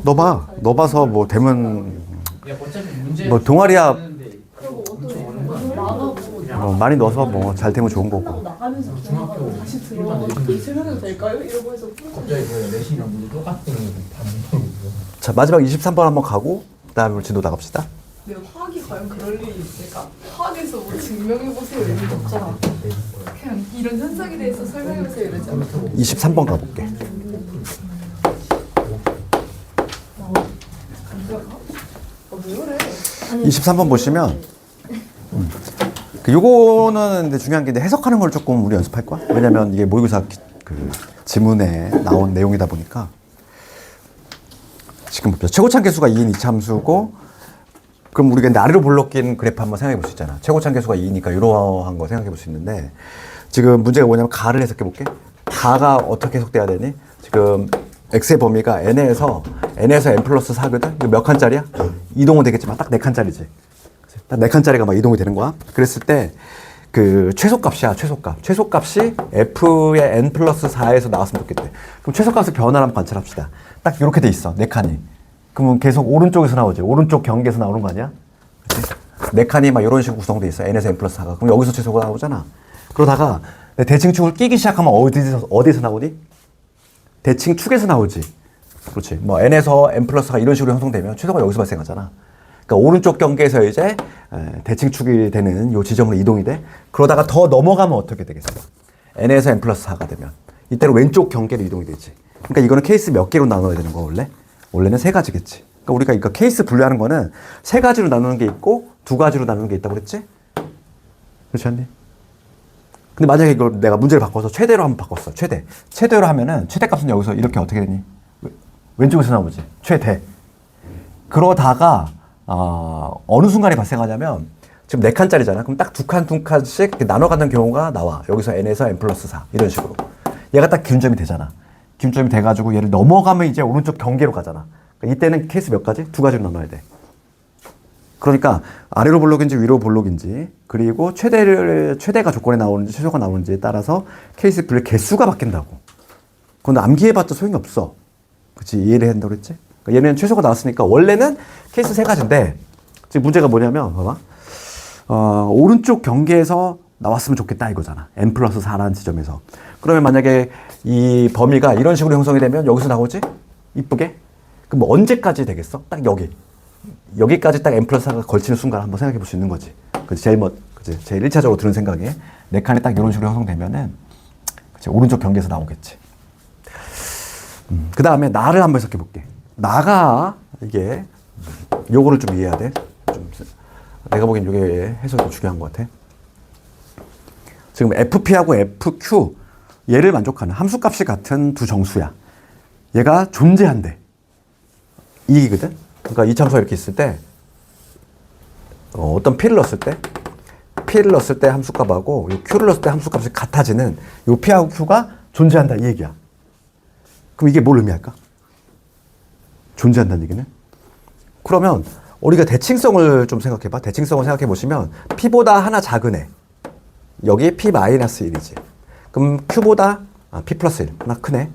너 봐. 너 봐서 뭐 되면 야, 어차피 문제 뭐 동아리야 그리고 어떤 애는 나가고 많이 넣어서 뭐 잘 되면 좋은 끝나고 거고. 나가면서 중학교 전화가 다시 일반 들어와서 내신 이 설명해도 될까요? 이러고 해서 갑자기 그 내신이랑 문제 똑같은 반응이 자, 마지막 23번 한번 가고 그다음에 진도 나갑시다. 내가 화학이 과연 그럴 일이 있을까? 화학에서 뭐 증명해보세요 이런 거 없잖아. 그냥 이런 현상에 대해서 설명해보세요 이러잖아. 23번 가볼게. 왜 그래? 23번 보시면 요거는 근데 중요한 게 이제 해석하는 걸 조금 우리 연습할 거야. 왜냐면 이게 모의고사 그 지문에 나온 내용이다 보니까. 지금 봅시다. 최고참 계수가 2인 이참수고 그럼 우리가 이제 아래로 볼록인 그래프 한번 생각해 볼 수 있잖아. 최고참 계수가 2니까 이러한 거 생각해 볼 수 있는데 지금 문제가 뭐냐면 가를 해석해 볼게. 가가 어떻게 해석돼야 되니? 지금 x의 범위가 n에서 n 플러스 4거든? 이거 몇 칸짜리야? 이동은 되겠지만 딱 4칸짜리지. 딱 4칸짜리가 막 이동이 되는 거야. 그랬을 때 그 최소값이야, 최소값. 최소값이 f의 n 플러스 4에서 나왔으면 좋겠대. 그럼 최소값의 변화를 한번 관찰합시다. 딱 이렇게 돼 있어, 4칸이. 그러면 계속 오른쪽에서 나오지. 오른쪽 경계에서 나오는 거 아니야? 그치? 4칸이 막 이런 식으로 구성돼 있어. n에서 n 플러스 4가. 그럼 여기서 최소가 나오잖아. 그러다가 대칭축을 끼기 시작하면 어디서 나오니? 대칭축에서 나오지. 그렇지. 뭐 n에서 n 플러스 4가 이런 식으로 형성되면 최소가 여기서 발생하잖아. 그러니까 오른쪽 경계에서 이제 대칭축이 되는 요 지점으로 이동이 돼. 그러다가 더 넘어가면 어떻게 되겠어? n에서 n 플러스 4가 되면 이때로 왼쪽 경계로 이동이 되지. 그러니까 이거는 케이스 몇 개로 나눠야 되는 거야 원래? 원래는 3가지겠지. 그러니까 우리가 이거 케이스 분류하는 거는 3가지로 나누는 게 있고 2가지로 나누는 게 있다고 그랬지? 그렇지 않니? 근데 만약에 이걸 내가 문제를 바꿔서 최대로 한번 바꿨어. 최대로 하면은 최대값은 여기서 이렇게 어떻게 되니? 왼쪽에서 나오지. 최대. 그러다가 어느 순간에 발생하냐면 지금 4칸짜리잖아. 그럼 딱 2칸씩 나눠가는 경우가 나와. 여기서 n에서 n 플러스 4 이런 식으로. 얘가 딱 기준점이 되잖아. 기준점이 돼가지고 얘를 넘어가면 이제 오른쪽 경계로 가잖아. 그러니까 이때는 케이스 몇 가지? 2가지로 나눠야 돼. 그러니까 아래로 볼록인지 위로 볼록인지 그리고 최대가 조건에 나오는지 최소가 나오는지에 따라서 케이스 분류 개수가 바뀐다고. 그건 암기해봤자 소용이 없어. 그치? 이해를 한다고 그랬지? 그러니까 얘는 최소가 나왔으니까 원래는 케이스 3가지인데 지금 문제가 뭐냐면 봐봐. 오른쪽 경계에서 나왔으면 좋겠다 이거잖아. n 플러스 4라는 지점에서. 그러면 만약에 이 범위가 이런 식으로 형성이 되면 여기서 나오지? 이쁘게? 그럼 뭐 언제까지 되겠어? 딱 여기까지 딱 n 플러스 4가 걸치는 순간 한번 생각해 볼 수 있는 거지. 그치? 제일 1차적으로 드는 생각에 4칸이 딱 이런 식으로 형성되면은 그치? 오른쪽 경계에서 나오겠지. 그 다음에 나를 한번 해석해 볼게. 나가 이게 요거를 좀 이해해야 돼. 내가 보기엔 이게 해석이 좀 중요한 것 같아. 지금 FP하고 FQ 얘를 만족하는 함수값이 같은 두 정수야. 얘가 존재한대. 이거든. 그러니까 이참수가 이렇게 있을 때 어떤 P를 넣었을 때 함수값하고 요 Q를 넣었을 때 함수값이 같아지는 요 P하고 Q가 존재한다 이 얘기야. 그럼 이게 뭘 의미할까? 존재한다는 얘기는? 그러면 우리가 대칭성을 좀 생각해봐. 대칭성을 생각해 보시면 P보다 하나 작은 애. 여기 P-1이지. 그럼 Q보다 P 플러스 1 하나 큰 애.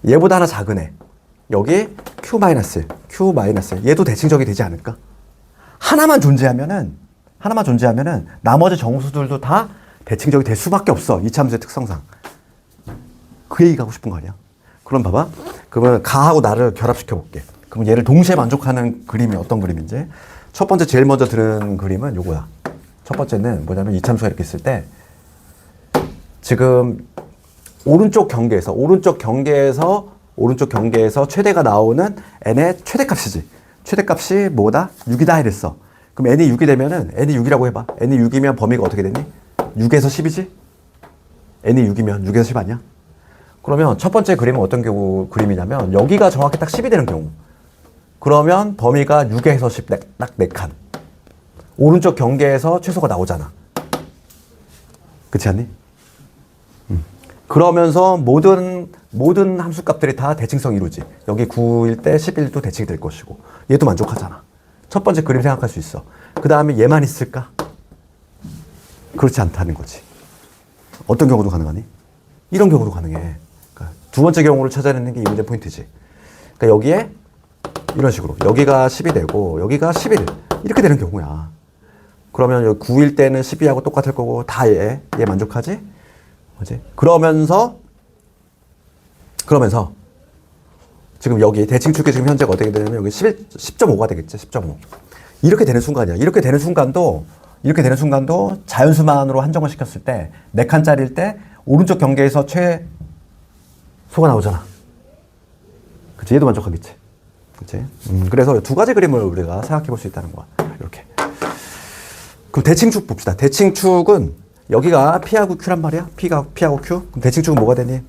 얘보다 하나 작은 애. 여기 Q-1, Q-1. 얘도 대칭적이 되지 않을까? 하나만 존재하면은 나머지 정수들도 다 대칭적이 될 수밖에 없어. 이참수의 특성상. 그 얘기 하고 싶은 거 아니야? 그럼 봐봐. 그러면 가하고 나를 결합시켜 볼게. 그럼 얘를 동시에 만족하는 그림이 어떤 그림인지. 첫 번째 제일 먼저 드는 그림은 요거야. 첫 번째는 뭐냐면 이참수가 이렇게 있을 때 지금 오른쪽 경계에서 최대가 나오는 n의 최대값이지. 최대값이 뭐다? 6이다 이랬어. 그럼 n이 6이 되면은 n이 6이라고 해봐. n이 6이면 범위가 어떻게 되니? 6에서 10이지? n이 6이면 6에서 10 아니야? 그러면 첫 번째 그림은 어떤 경우 그림이냐면 여기가 정확히 딱 10이 되는 경우. 그러면 범위가 6에서 10 딱 4칸. 오른쪽 경계에서 최소가 나오잖아. 그렇지 않니? 그러면서 모든 함수값들이 다 대칭성 이루지. 여기 9일 때 11도 대칭이 될 것이고 얘도 만족하잖아. 첫 번째 그림 생각할 수 있어. 그 다음에 얘만 있을까? 그렇지 않다는 거지. 어떤 경우도 가능하니? 이런 경우도 가능해. 그러니까 두 번째 경우를 찾아내는 게 이 문제 포인트지. 그러니까 여기에 이런 식으로. 여기가 10이 되고 여기가 11 이렇게 되는 경우야. 그러면 여기 9일 때는 12하고 똑같을 거고 다 얘 만족하지? 그지? 그러면서 지금 여기 대칭축이 지금 현재가 어떻게 되냐면 여기 10.5가 되겠지. 10.5. 이렇게 되는 순간이야. 이렇게 되는 순간도 자연수만으로 한정을 시켰을 때 4칸짜리일 때 오른쪽 경계에서 최소가 나오잖아. 그치? 얘도 만족하겠지. 그치? 그래서 두 가지 그림을 우리가 생각해 볼 수 있다는 거야. 이렇게. 그럼 대칭축 봅시다. 대칭축은 여기가 P하고 Q란 말이야. P하고 Q. 그럼 대칭축은 뭐가 되니?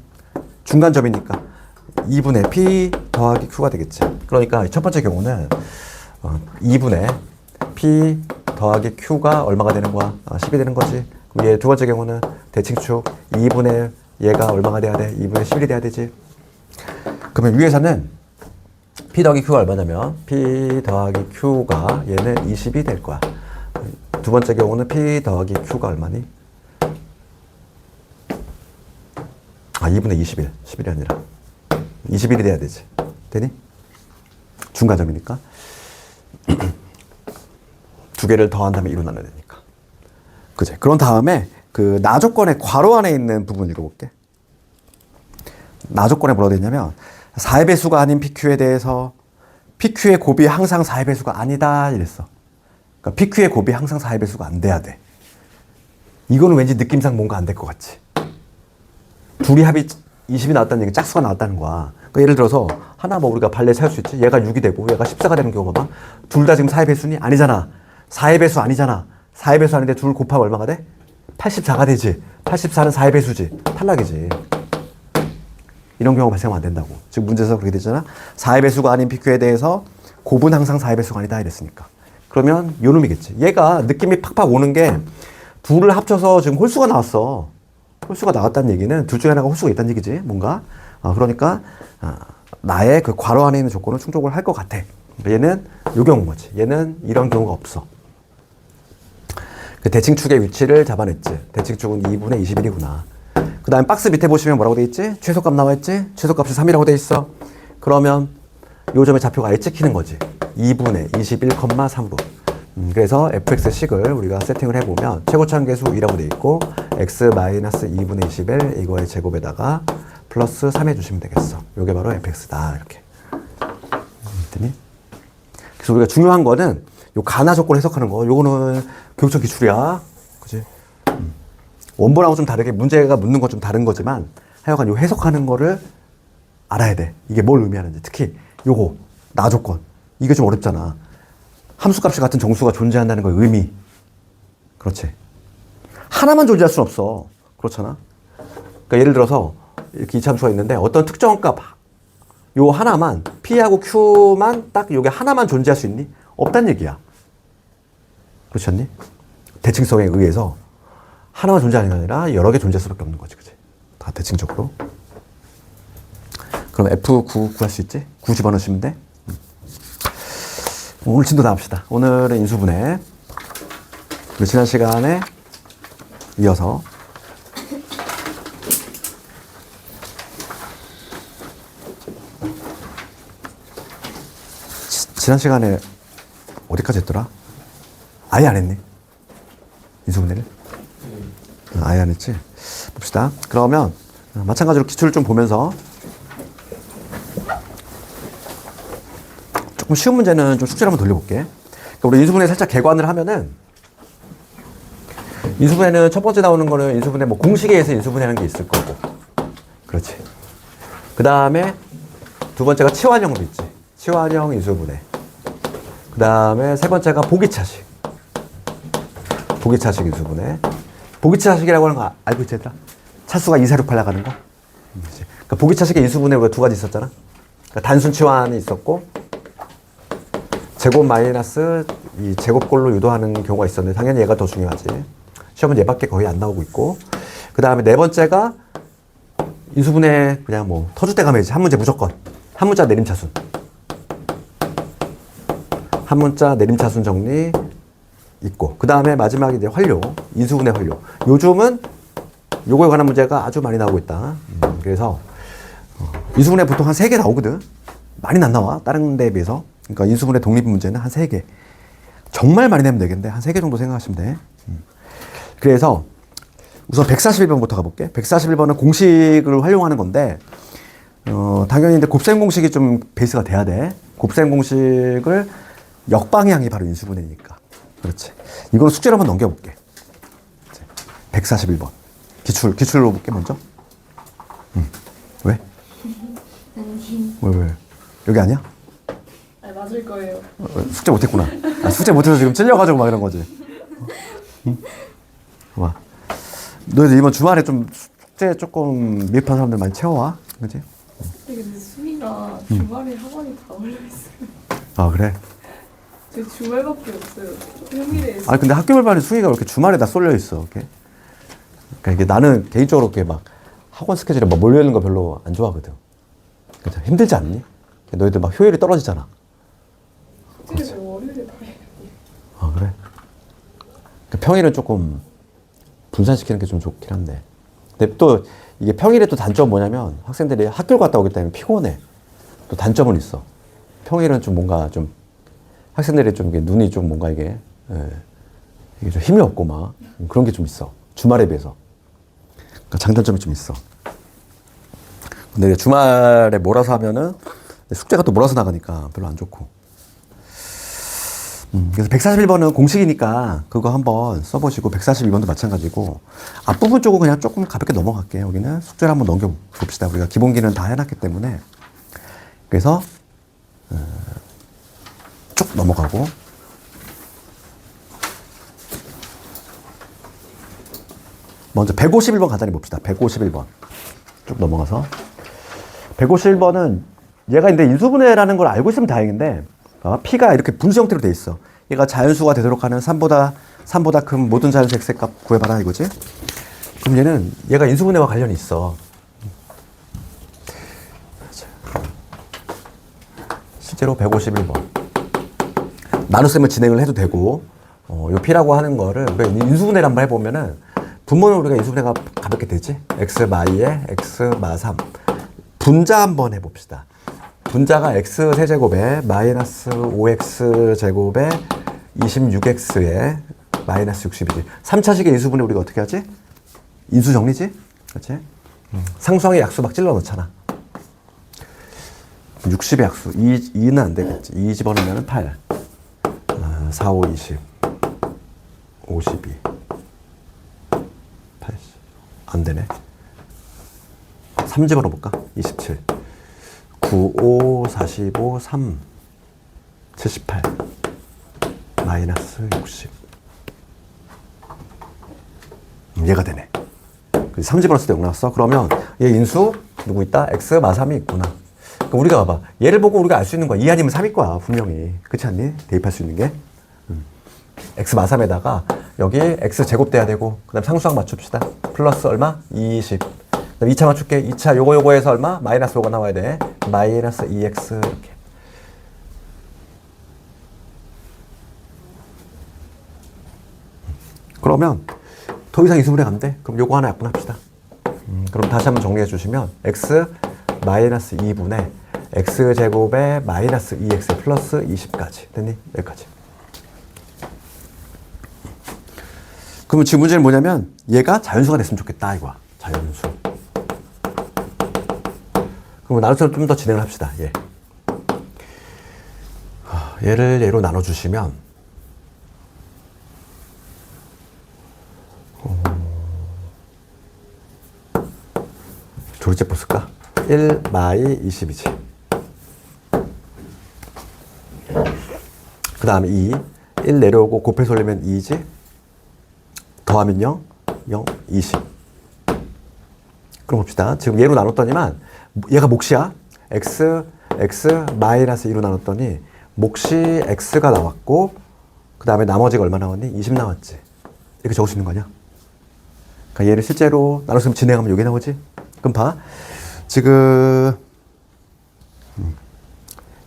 중간점이니까 2분의 P 더하기 Q가 되겠지. 그러니까 첫 번째 경우는 2분의 P 더하기 Q가 얼마가 되는 거야? 10이 되는 거지. 그럼 얘 두 번째 경우는 대칭축 2분의 얘가 얼마가 돼야 돼? 2분의 11이 돼야 되지. 그러면 위에서는 P 더하기 Q가 얼마냐면 P 더하기 Q가 얘는 20이 될 거야. 두 번째 경우는 P 더하기 Q가 얼마니? 2분의 21. 10일이 아니라 21이 돼야 되지. 되니? 중간점이니까. 두 개를 더한 다음에 2로 나눠야 되니까. 그치? 그런 다음에 그 나조건의 괄호 안에 있는 부분 읽어볼게. 나조건에 뭐라고 되어 있냐면 4의 배수가 아닌 PQ에 대해서 PQ의 곱이 항상 4의 배수가 아니다 이랬어. 그러니까 PQ의 곱이 항상 4의 배수가 안 돼야 돼. 이거는 왠지 느낌상 뭔가 안 될 것 같지. 둘이 합이 20이 나왔다는 얘기, 짝수가 나왔다는 거야. 그러니까 예를 들어서 하나 뭐 우리가 발레 찾을 수 있지. 얘가 6이 되고 얘가 14가 되는 경우 봐봐. 둘 다 지금 4의 배수니? 아니잖아. 4의 배수 아니잖아. 4의 배수 아닌데 둘 곱하면 얼마가 돼? 84가 되지. 84는 4의 배수지. 탈락이지. 이런 경우가 발생하면 안 된다고. 지금 문제에서 그렇게 되잖아. 4의 배수가 아닌 PQ에 대해서 곱은 항상 4의 배수가 아니다 이랬으니까. 그러면 요 놈이겠지. 얘가 느낌이 팍팍 오는 게 둘을 합쳐서 지금 홀수가 나왔어. 홀수가 나왔다는 얘기는 둘 중에 하나가 홀수가 있다는 얘기지. 뭔가. 그러니까 나의 그 괄호 안에 있는 조건을 충족을 할 것 같아. 얘는 요 경우인 거지. 얘는 이런 경우가 없어. 그 대칭축의 위치를 잡아냈지. 대칭축은 2분의 21이구나. 그 다음에 박스 밑에 보시면 뭐라고 돼 있지? 최소값 나와 있지? 최소값이 3이라고 돼 있어. 그러면 요 점의 좌표가 아예 찍히는 거지. 2분의 21,3로. 그래서 fx식을 우리가 세팅을 해보면 최고차항계수 2라고 돼 있고 x-2분의 21 이거의 제곱에다가 플러스 3 해주시면 되겠어. 요게 바로 fx다. 이렇게. 그래서 우리가 중요한 거는 요 가나 조건 해석하는 거. 요거는 교육청 기출이야. 그치? 원본하고 좀 다르게 문제가 묻는 건 좀 다른 거지만 하여간 요 해석하는 거를 알아야 돼. 이게 뭘 의미하는지. 특히 요거 나 조건. 이게 좀 어렵잖아. 함수값이 같은 정수가 존재한다는 거의 의미. 그렇지. 하나만 존재할 수는 없어. 그렇잖아. 그러니까 예를 들어서 이렇게 이차함수가 있는데 어떤 특정한 값, 요 하나만, P하고 Q만 딱 요게 하나만 존재할 수 있니? 없단 얘기야. 그렇지 않니? 대칭성에 의해서 하나만 존재하는 게 아니라 여러 개 존재할 수밖에 없는 거지. 그치? 다 대칭적으로. 그럼 F9 구할 수 있지? 9 집어넣으시면 돼. 오늘 진도 나갑시다. 오늘은 인수분해. 지난 시간에 이어서 지난 시간에 어디까지 했더라? 아예 안 했네. 인수분해를? 아예 안 했지? 봅시다. 그러면 마찬가지로 기출을 좀 보면서 조금 쉬운 문제는 좀 숙제를 한번 돌려볼게. 그러니까 우리 인수분해 살짝 개관을 하면은 인수분해는 첫 번째 나오는 거는 인수분해 뭐 공식에 의해서 인수분해하는 게 있을 거고. 그렇지. 그 다음에 두 번째가 치환형으로 있지. 치환형 인수분해. 그 다음에 세 번째가 보기차식. 보기차식 인수분해. 보기차식이라고 하는 거 알고 있지, 얘들아? 차수가 2, 4, 6, 8 나가는 거? 그러니까 보기차식의 인수분해 우리가 두 가지 있었잖아. 그러니까 단순 치환이 있었고 제곱 마이너스 이 제곱꼴로 유도하는 경우가 있었는데 당연히 얘가 더 중요하지. 시험은 얘밖에 거의 안 나오고 있고. 그 다음에 네 번째가 인수분해 그냥 뭐 터줏대감이지. 한 문제 무조건. 한 문자 내림차순. 한 문자 내림차순 정리 있고. 그 다음에 마지막에 이제 활용. 인수분해 활용. 요즘은 요거에 관한 문제가 아주 많이 나오고 있다. 그래서 인수분해 보통 한 3개 나오거든. 많이는 안 나와. 다른 데에 비해서. 그러니까 인수분해 독립 문제는 한 3개. 정말 많이 내면 되겠는데 한 3개 정도 생각하시면 돼. 그래서 우선 141번부터 가볼게. 141번은 공식을 활용하는 건데 당연히 근데 곱셈 공식이 좀 베이스가 돼야 돼. 곱셈 공식을 역방향이 바로 인수분해니까. 그렇지. 이거는 숙제로 한번 넘겨볼게. 141번. 기출로 볼게 먼저. 왜? 왜? 여기 아니야? 아니 맞을 거예요. 숙제 못했구나. 숙제 못해서 지금 찔려가지고 막 이런 거지. 와. 너희들 이번 주말에 좀 숙제 조금 미흡한 사람들 많이 채워와. 그치? 근데 수미가 주말에 학원이 다 올려 있어요. 아, 그래? 제 주말밖에 없어요. 평일에 아니, 근데 학교별반에 수위가 왜 이렇게 주말에 다 쏠려 있어, 이렇게? 그러니까 이게 나는 개인적으로 이렇게 막 학원 스케줄에 막 몰려있는 거 별로 안 좋아하거든. 그래서 힘들지 않니? 너희들 막 효율이 떨어지잖아. 숙제를 월요일에 다 해요. 아, 그래? 그러니까 평일은 조금 분산시키는 게 좀 좋긴 한데. 근데 또 이게 평일에 또 단점은 뭐냐면 학생들이 학교를 갔다 오기 때문에 피곤해. 또 단점은 있어. 평일은 좀 뭔가 좀 학생들이 좀 이게 눈이 좀 뭔가 이게 좀 힘이 없고 막 그런 게 좀 있어. 주말에 비해서. 그러니까 장단점이 좀 있어. 근데 주말에 몰아서 하면은 숙제가 또 몰아서 나가니까 별로 안 좋고. 그래서 141번은 공식이니까 그거 한번 써보시고 142번도 마찬가지고 앞부분 쪽은 그냥 조금 가볍게 넘어갈게. 여기는 숙제를 한번 넘겨봅시다. 우리가 기본기는 다 해놨기 때문에. 그래서 쭉 넘어가고 먼저 151번 간단히 봅시다. 151번 쭉 넘어가서 151번은 얘가 근데 인수분해라는 걸 알고 있으면 다행인데 P가 이렇게 분수 형태로 돼 있어. 얘가 자연수가 되도록 하는 3보다 큰 모든 자연수 x의 값 구해봐라 이거지. 그럼 얘가 인수분해와 관련이 있어. 실제로 151번 나눗셈을 진행을 해도 되고 요 P라고 하는 거를 우리가 인수분해를 한번 해보면은 분모는 우리가 인수분해가 가볍게 되지. x 마이에 x 마 3 분자 한번 해봅시다. 분자가 x 세제곱에 마이너스 5x 제곱에 26x에 마이너스 60이지. 3차식의 인수분해 우리가 어떻게 하지? 인수 정리지? 그렇지? 상수항에 약수 막 찔러 넣잖아. 60의 약수. 2는 안 되겠지. 2 집어넣으면 8. 4, 5, 20. 52. 80. 안 되네. 3 집어넣어볼까? 27. 9, 5, 45, 3. 78. 마이너스 60. 얘가 되네. 3 집어넣었을 때 0 나왔어. 그러면 얘 인수 누구 있다? x 마 3이 있구나. 그럼 우리가 봐봐. 얘를 보고 우리가 알 수 있는 거야. 2 아니면 3일 거야. 분명히. 그렇지 않니? 대입할 수 있는 게. x 마 3에다가 여기 x 제곱 돼야 되고 그 다음 상수항 맞춥시다. 플러스 얼마? 20. 그 다음 2차 맞출게. 2차 요거 해서 얼마? 마이너스 5가 나와야 돼. 마이너스 2x 이렇게. 그러면 더 이상 인수분해 안 돼? 그럼 요거 하나 약분합시다. 그럼 다시 한번 정리해 주시면 x 마이너스 2분의 x 제곱에 마이너스 2x 플러스 20까지 됐니? 여기까지. 그러면 지금 문제는 뭐냐면 얘가 자연수가 됐으면 좋겠다 이거야. 자연수. 그럼 나눗셈을 좀 더 진행을 합시다. 얘를 얘로 나눠주시면 둘째 볼까? 1 마이 20이지. 그 다음에 2. 1 내려오고 곱해서 올리면 2지. 더하면 0. 0, 20. 그럼 봅시다. 지금 얘로 나눴더니만 얘가 몫이야. x 마이너스 2로 나눴더니 몫이 x가 나왔고 그 다음에 나머지가 얼마 나왔니? 20 나왔지. 이렇게 적을 수 있는 거 아니야? 그러니까 얘를 실제로 나눴으면 진행하면 여기 나오지? 그럼 봐. 지금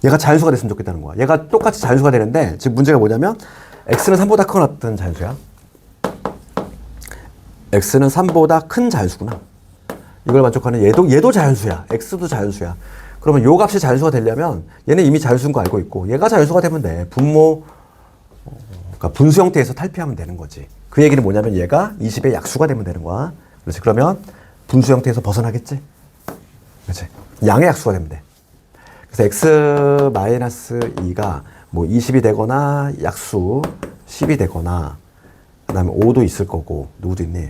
얘가 자연수가 됐으면 좋겠다는 거야. 얘가 똑같이 자연수가 되는데 지금 문제가 뭐냐면 x는 3보다 크거나 같은 자연수야. x는 3보다 큰 자연수구나. 이걸 만족하는 얘도 자연수야. x도 자연수야. 그러면 요 값이 자연수가 되려면 얘는 이미 자연수인 거 알고 있고 얘가 자연수가 되면 돼. 분모 그러니까 분수 형태에서 탈피하면 되는 거지. 그 얘기는 뭐냐면 얘가 20의 약수가 되면 되는 거야. 그렇지. 그러면 분수 형태에서 벗어나겠지. 그렇지. 양의 약수가 되면 돼. 그래서 x-2가 뭐 20이 되거나 약수 10이 되거나 그 다음에 5도 있을 거고 누구도 있니?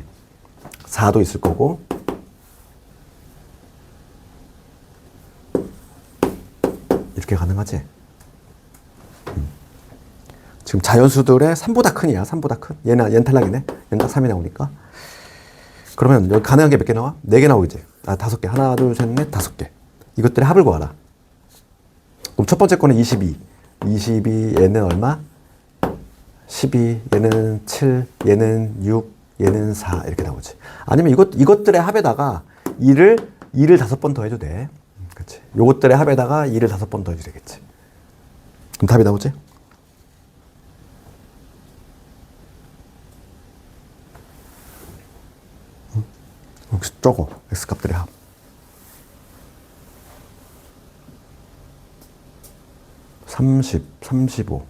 4도 있을 거고 이렇게 가능하지? 지금 자연수들의 3보다 큰이야. 3보다 큰. 얘는 탈락이네. 얘는 딱 3이 나오니까. 그러면 여기 가능한 게 몇 개 나와? 4개 나오겠지. 아, 5개. 하나, 둘, 셋, 넷, 5개. 이것들의 합을 구하라. 그럼 첫 번째 거는 22. 22, 얘는 얼마? 12, 얘는 7, 얘는 6, 얘는 4 이렇게 나오지. 아니면 이것들의 합에다가 2를 5번 더해도 돼. 그렇지. 요것들의 합에다가 2를 5번 더해도 되겠지. 그럼 답이 나오지? 여기서 적어. x값들의 합. 30, 35,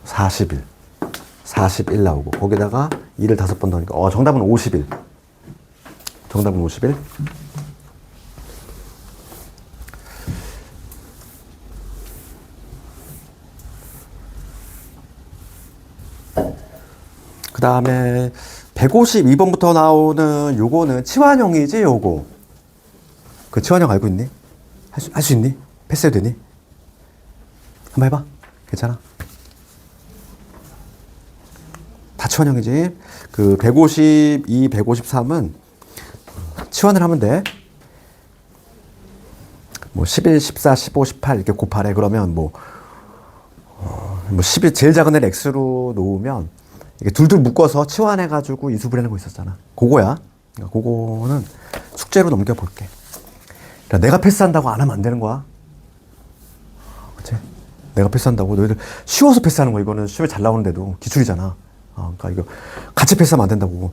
41, 41 나오고 거기다가 2를 5번 더하니까 정답은 51. 정답은 51. 그 다음에 152번부터 나오는 요거는 치환형이지 요거. 그 치환형 알고 있니? 할 수 있니? 패스해도 되니? 한번 해봐. 괜찮아? 다 치환형이지. 그 152, 153은 치환을 하면 돼. 뭐 11, 14, 15, 18 이렇게 곱하래. 그러면 뭐 10이 제일 작은 애를 x로 놓으면 이게 둘둘 묶어서 치환해가지고 인수분해하는 거 있었잖아. 그거야. 그러니까 그거는 숙제로 넘겨볼게. 그러니까 내가 패스한다고 안 하면 안 되는 거야. 그치? 내가 패스한다고 너희들 쉬워서 패스하는 거야. 이거는 시험에 잘 나오는데도 기출이잖아. 그러니까 이거 같이 패스하면 안 된다고.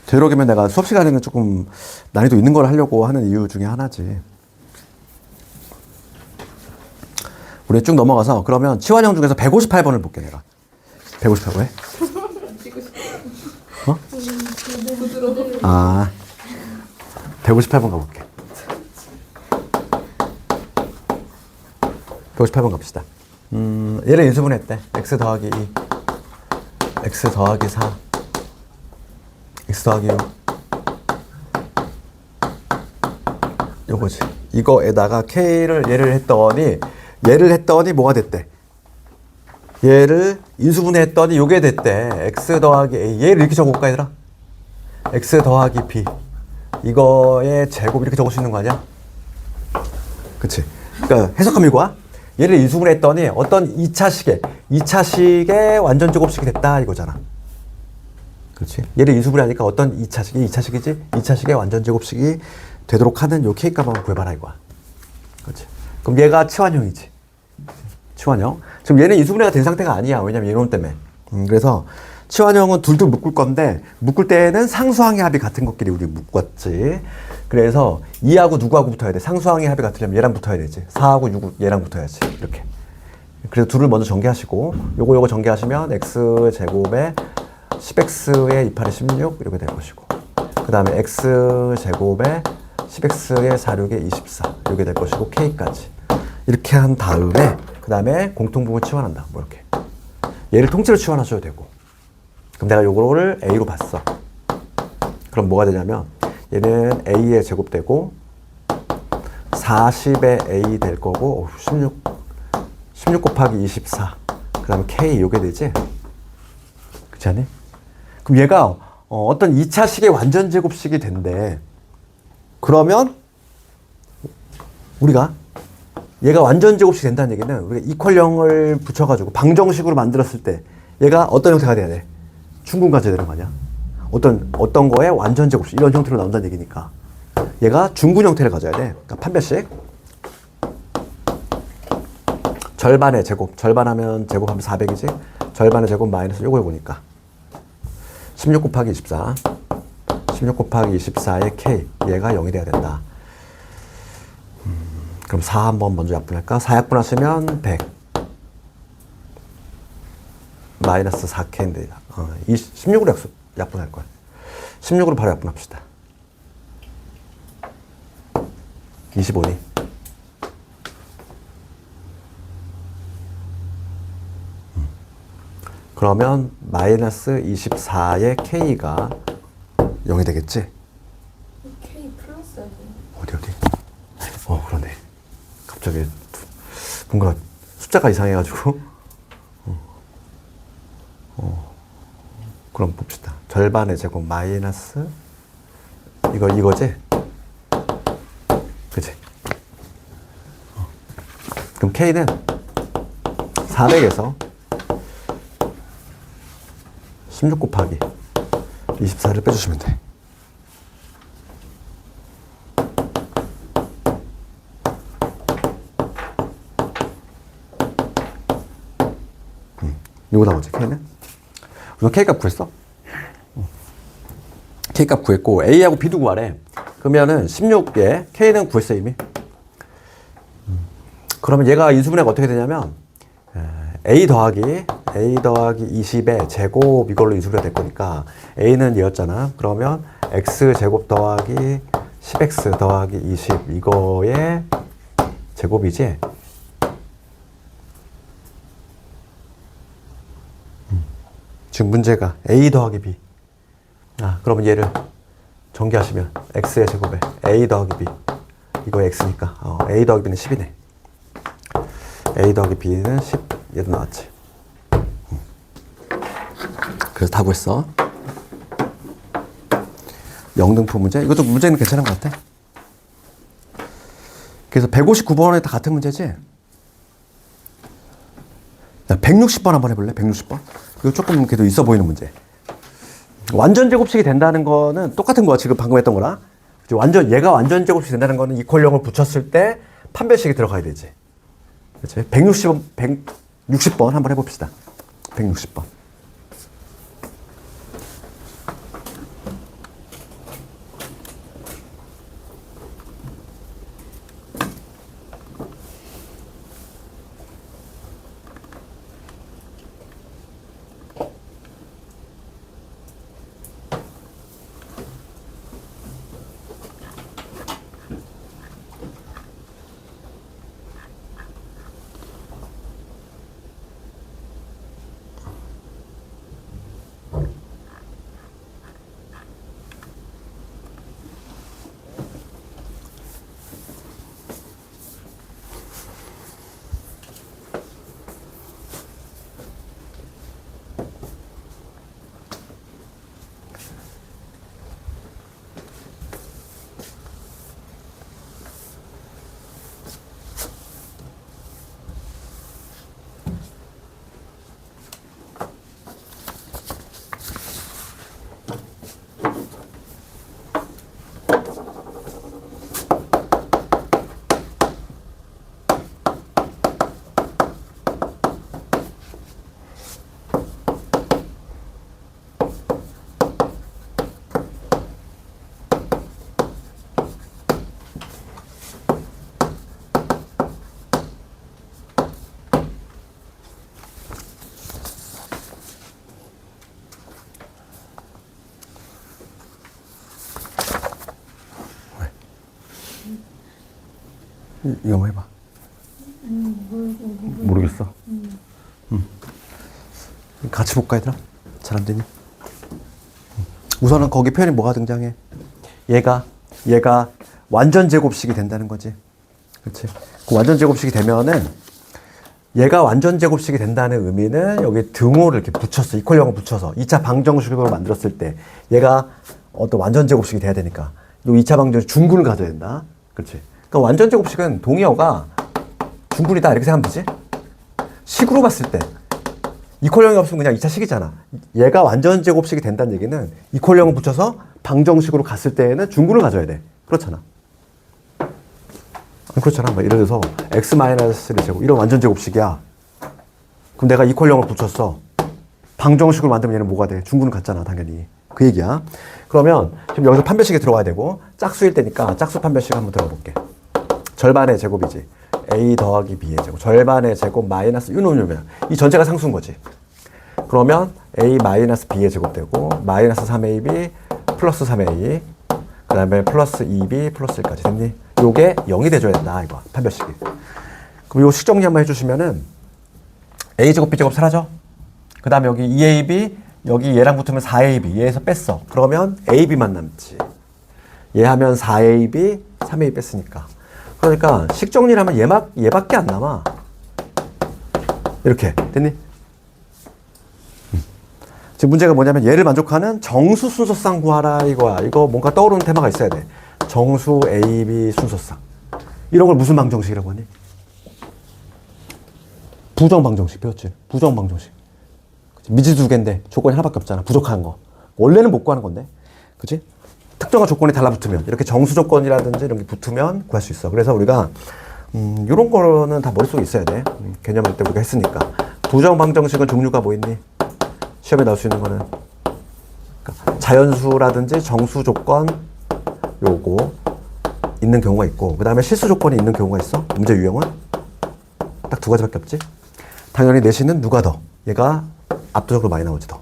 되도록이면 내가 수업 시간에는 조금 난이도 있는 걸 하려고 하는 이유 중에 하나지. 우리 쭉 넘어가서 그러면 치환형 중에서 158번을 볼게 내가. 158번 해? 어? 158번 가볼게. 158번 갑시다. 얘를 인수분해했대. x 더하기 2, x 더하기 4, x 더하기 6. 요거지. 이거에다가 k를 얘를 했더니 뭐가 됐대? 얘를 인수분해했더니 요게 됐대. x 더하기 a. 얘를 이렇게 적어볼까 얘들아? x 더하기 b. 이거의 제곱 이렇게 적을 수 있는 거 아니야? 그치? 그러니까 해석하면 이거야. 얘를 인수분해했더니 어떤 2차식의 완전 제곱식이 됐다 이거잖아. 그렇지? 얘를 인수분해하니까 어떤 2차식이지? 2차식의 완전 제곱식이 되도록 하는 요 K값 한번 구해봐라 이거야. 그렇지? 그럼 얘가 치환형이지. 치환형. 지금 얘는 인수분해가 된 상태가 아니야. 왜냐면 이론 때문에. 그래서 치환형은 둘둘 묶을 건데 묶을 때는 상수항의 합이 같은 것끼리 우리 묶었지. 그래서 2하고 누구하고 붙어야 돼? 상수항의 합이 같으려면 얘랑 붙어야 되지. 4하고 6 얘랑 붙어야지. 이렇게. 그래서 둘을 먼저 전개하시고 요거 전개하시면 x제곱에 10x에 28에 16 이렇게 될 것이고 그 다음에 x제곱에 10x에 46에 24 이렇게 될 것이고 k까지 이렇게 한 다음에 그 다음에 공통부분 치환한다. 뭐 이렇게. 얘를 통째로 치환하셔도 되고 그럼 내가 요거를 a로 봤어. 그럼 뭐가 되냐면 얘는 a의 제곱되고 40의 a 될 거고 16 곱하기 24 그 다음에 k 요게 되지? 그렇지 않니? 그럼 얘가 어떤 2차식의 완전 제곱식이 된대. 그러면 우리가 얘가 완전 제곱식이 된다는 얘기는 우리가 이퀄형을 붙여가지고 방정식으로 만들었을 때 얘가 어떤 형태가 돼야 돼? 충분 가져야 되는 거 아니야? 어떤 거에 완전 제곱식 이런 형태로 나온다는 얘기니까 얘가 중분 형태를 가져야 돼. 그러니까 판별식 절반의 제곱 절반하면 제곱하면 400이지 절반의 제곱 마이너스 요거니까 16 곱하기 24 16 곱하기 24의 K. 얘가 0이 돼야 된다. 그럼 4 한번 먼저 약분할까? 4 약분하시면 100. 마이너스 4K인데 16으로 약분할 거야. 16으로 바로 약분합시다. 25니? 그러면 마이너스 24의 K가 0이 되겠지? K 플러스 어디? 그러네. 갑자기 뭔가 숫자가 이상해가지고. 그럼 봅시다. 절반의 제곱 마이너스 이거지? 그치? 그럼 K는 400에서 16 곱하기 24를 빼주시면 돼. 이거 나오지, K는? 우선 K값 구했어? K값 구했고, A하고 B도 구하래. 그러면은 16에 K는 구했어, 이미. 그러면 얘가 인수분해가 어떻게 되냐면, A 더하기 20의 제곱 이걸로 인수분해가 될 거니까, A는 얘였잖아. 그러면 X제곱 더하기 10X 더하기 20, 이거의 제곱이지? 지금 문제가 A 더하기 B. 그러면 얘를 전개하시면 X의 제곱에 A 더하기 B. 이거 X니까 A 더하기 B는 10이네. A 더하기 B는 10. 얘도 나왔지. 그래서 다 구했어. 영등포 문제. 이것도 문제는 괜찮은 것 같아. 그래서 159번에 다 같은 문제지? 160번 한번 해볼래? 160번? 이거 조금 그래도 있어 보이는 문제. 완전 제곱식이 된다는 거는 똑같은 거야. 지금 방금 했던 거랑. 얘가 완전 제곱식이 된다는 거는 이퀄형을 붙였을 때 판별식이 들어가야 되지. 그렇지? 160번 한번 해봅시다. 160번. 이거 한번 해봐. 모르겠어. 같이 볼까, 얘들아? 잘 안 되니? 우선은 거기 표현이 뭐가 등장해? 얘가 완전 제곱식이 된다는 거지. 그렇지? 그 완전 제곱식이 되면은 얘가 완전 제곱식이 된다는 의미는 여기 등호를 이렇게 붙였어. 이퀄형을 붙여서 2차 방정식으로 만들었을 때 얘가 어떤 완전 제곱식이 돼야 되니까 이 2차 방정식 중근을 가져야 된다. 그렇지? 그러니까 완전 제곱식은 동의어가 중근이다 이렇게 생각하면 되지? 식으로 봤을 때 이퀄형이 없으면 그냥 2차 식이잖아. 얘가 완전 제곱식이 된다는 얘기는 이퀄형을 붙여서 방정식으로 갔을 때에는 중근을 가져야 돼. 그렇잖아. 그렇잖아. 예를 들어서 x-의 제곱 이런 완전 제곱식이야. 그럼 내가 이퀄형을 붙였어. 방정식으로 만들면 얘는 뭐가 돼? 중근을 갖잖아, 당연히. 그 얘기야. 그러면 지금 여기서 판별식이 들어와야 되고 짝수일 때니까 짝수 판별식 한번 들어볼게. 절반의 제곱이지. a 더하기 b의 제곱. 절반의 제곱 마이너스 유놈이면 이 전체가 상수인 거지. 그러면 a 마이너스 b의 제곱 되고 마이너스 3ab 플러스 3a 그 다음에 플러스 2b 플러스 1까지 됐니? 요게 0이 돼줘야 된다 이거 판별식이. 그럼 요 식정리 한번 해주시면은 a제곱 b제곱 사라져. 그 다음에 여기 2ab 여기 얘랑 붙으면 4ab 얘에서 뺐어. 그러면 ab만 남지. 얘 하면 4ab 3a 뺐으니까. 그러니까 식정리를 하면 얘밖에 안 남아. 이렇게 됐니? 지금 문제가 뭐냐면 얘를 만족하는 정수 순서상 구하라 이거야. 이거 뭔가 떠오르는 테마가 있어야 돼. 정수 A, B 순서상. 이런 걸 무슨 방정식이라고 하니? 부정방정식 배웠지? 부정방정식. 미지 두 개인데 조건이 하나밖에 없잖아. 부족한 거. 원래는 못 구하는 건데. 그치? 특정한 조건이 달라붙으면 이렇게 정수 조건이라든지 이런 게 붙으면 구할 수 있어. 그래서 우리가 이런 거는 다 머릿속에 있어야 돼. 개념할 때 우리가 했으니까. 부정방정식은 종류가 뭐 있니? 시험에 나올 수 있는 거는 그러니까 자연수라든지 정수 조건 요거 있는 경우가 있고 그 다음에 실수 조건이 있는 경우가 있어. 문제 유형은 딱 두 가지밖에 없지. 당연히 내신은 누가 더 얘가 압도적으로 많이 나오지 더.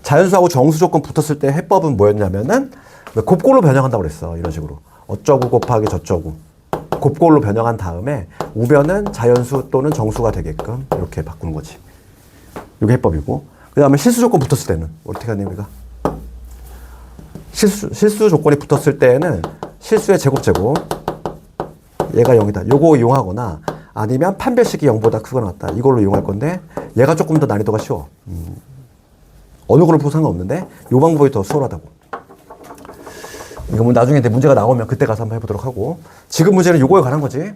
자연수하고 정수 조건 붙었을 때 해법은 뭐였냐면은 곱골로 변형한다고 그랬어. 이런 식으로 어쩌구 곱하기 저쩌구 곱골로 변형한 다음에 우변은 자연수 또는 정수가 되게끔 이렇게 바꾸는 거지. 이게 해법이고 그 다음에 실수 조건 붙었을 때는 어떻게 하니 우리가? 실수 조건이 붙었을 때에는 실수의 제곱 얘가 0이다. 요거 이용하거나 아니면 판별식이 0보다 크거나 같다. 이걸로 이용할 건데 얘가 조금 더 난이도가 쉬워. 어느 걸로 보고 상관없는데 요 방법이 더 수월하다고. 이거 뭐 나중에 문제가 나오면 그때 가서 한번 해보도록 하고 지금 문제는 요거에 관한 거지.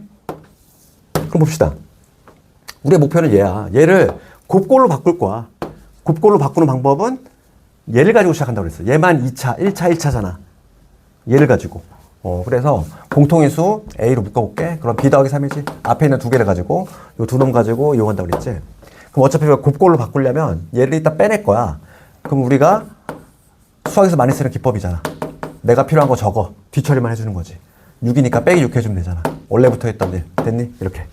그럼 봅시다. 우리의 목표는 얘야. 얘를 곱골로 바꿀 거야. 곱골로 바꾸는 방법은 얘를 가지고 시작한다고 그랬어. 얘만 2차, 1차, 1차잖아. 얘를 가지고. 그래서 공통인수 A로 묶어볼게. 그럼 B 더하기 3이지. 앞에 있는 두 개를 가지고 요 두 놈 가지고 이용한다고 그랬지. 그럼 어차피 곱골로 바꾸려면 얘를 이따 빼낼 거야. 그럼 우리가 수학에서 많이 쓰는 기법이잖아. 내가 필요한 거 적어. 뒤처리만 해주는 거지. 6이니까 빼기 6 해주면 되잖아. 원래 붙어있던 일. 됐니? 이렇게.